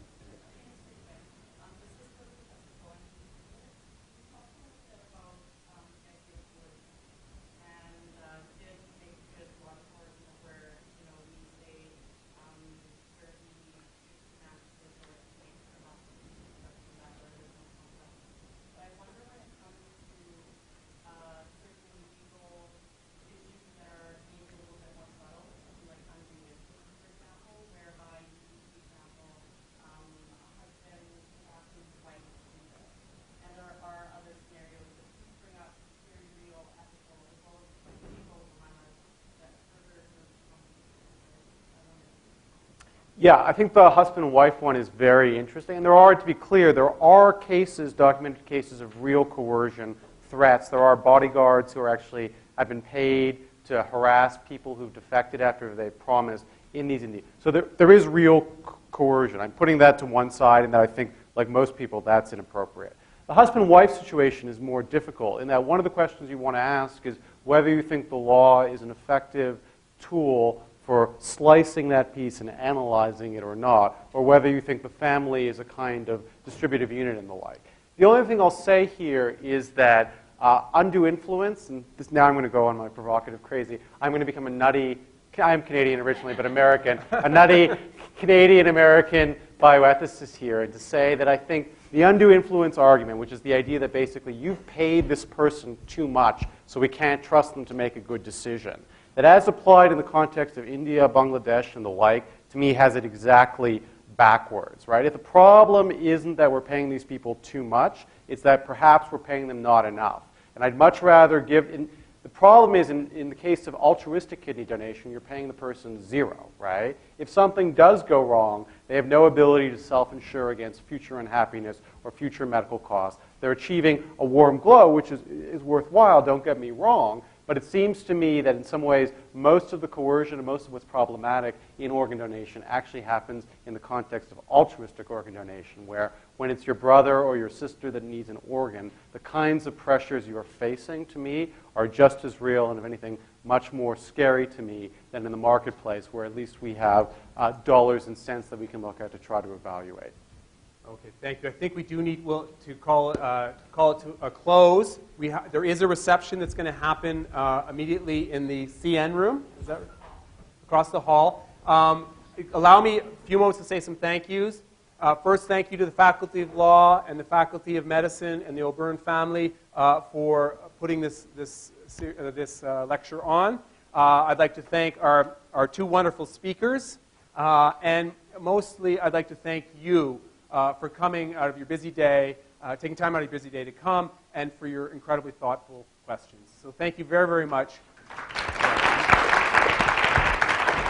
Yeah, I think the husband and wife one is very interesting. And there are, to be clear, there are cases, documented cases of real coercion, threats. There are bodyguards who are actually have been paid to harass people who've defected after they promised in these Indians. So there is real coercion. I'm putting that to one side, and that I think, like most people, that's inappropriate. The husband-wife situation is more difficult in that one of the questions you want to ask is whether you think the law is an effective tool for slicing that piece and analyzing it or not, or whether you think the family is a kind of distributive unit and the like. The only thing I'll say here is that undue influence, and this, now I'm going to go on my provocative crazy, I'm going to become a nutty, I'm Canadian originally, but American, a nutty Canadian-American bioethicist here, and to say that I think the undue influence argument, which is the idea that basically you've paid this person too much, so we can't trust them to make a good decision, that as applied in the context of India, Bangladesh, and the like, to me has it exactly backwards, right? If the problem isn't that we're paying these people too much, it's that perhaps we're paying them not enough. And I'd much rather give, the problem is in the case of altruistic kidney donation, you're paying the person zero, right? If something does go wrong, they have no ability to self-insure against future unhappiness or future medical costs. They're achieving a warm glow, which is worthwhile, don't get me wrong, but it seems to me that in some ways, most of the coercion and most of what's problematic in organ donation actually happens in the context of altruistic organ donation, where when it's your brother or your sister that needs an organ, the kinds of pressures you're facing, to me, are just as real and, if anything, much more scary to me than in the marketplace, where at least we have dollars and cents that we can look at to try to evaluate. Okay, thank you. I think we do need to call it to a close. There is a reception that's going to happen immediately in the CN room. Is that across the hall? Allow me a few moments to say some thank yous. First, thank you to the Faculty of Law and the Faculty of Medicine and the O'Byrne family for putting this lecture on. I'd like to thank our two wonderful speakers, and mostly I'd like to thank you for coming out of your busy day, taking time out of your busy day to come, and for your incredibly thoughtful questions. So thank you very, very much.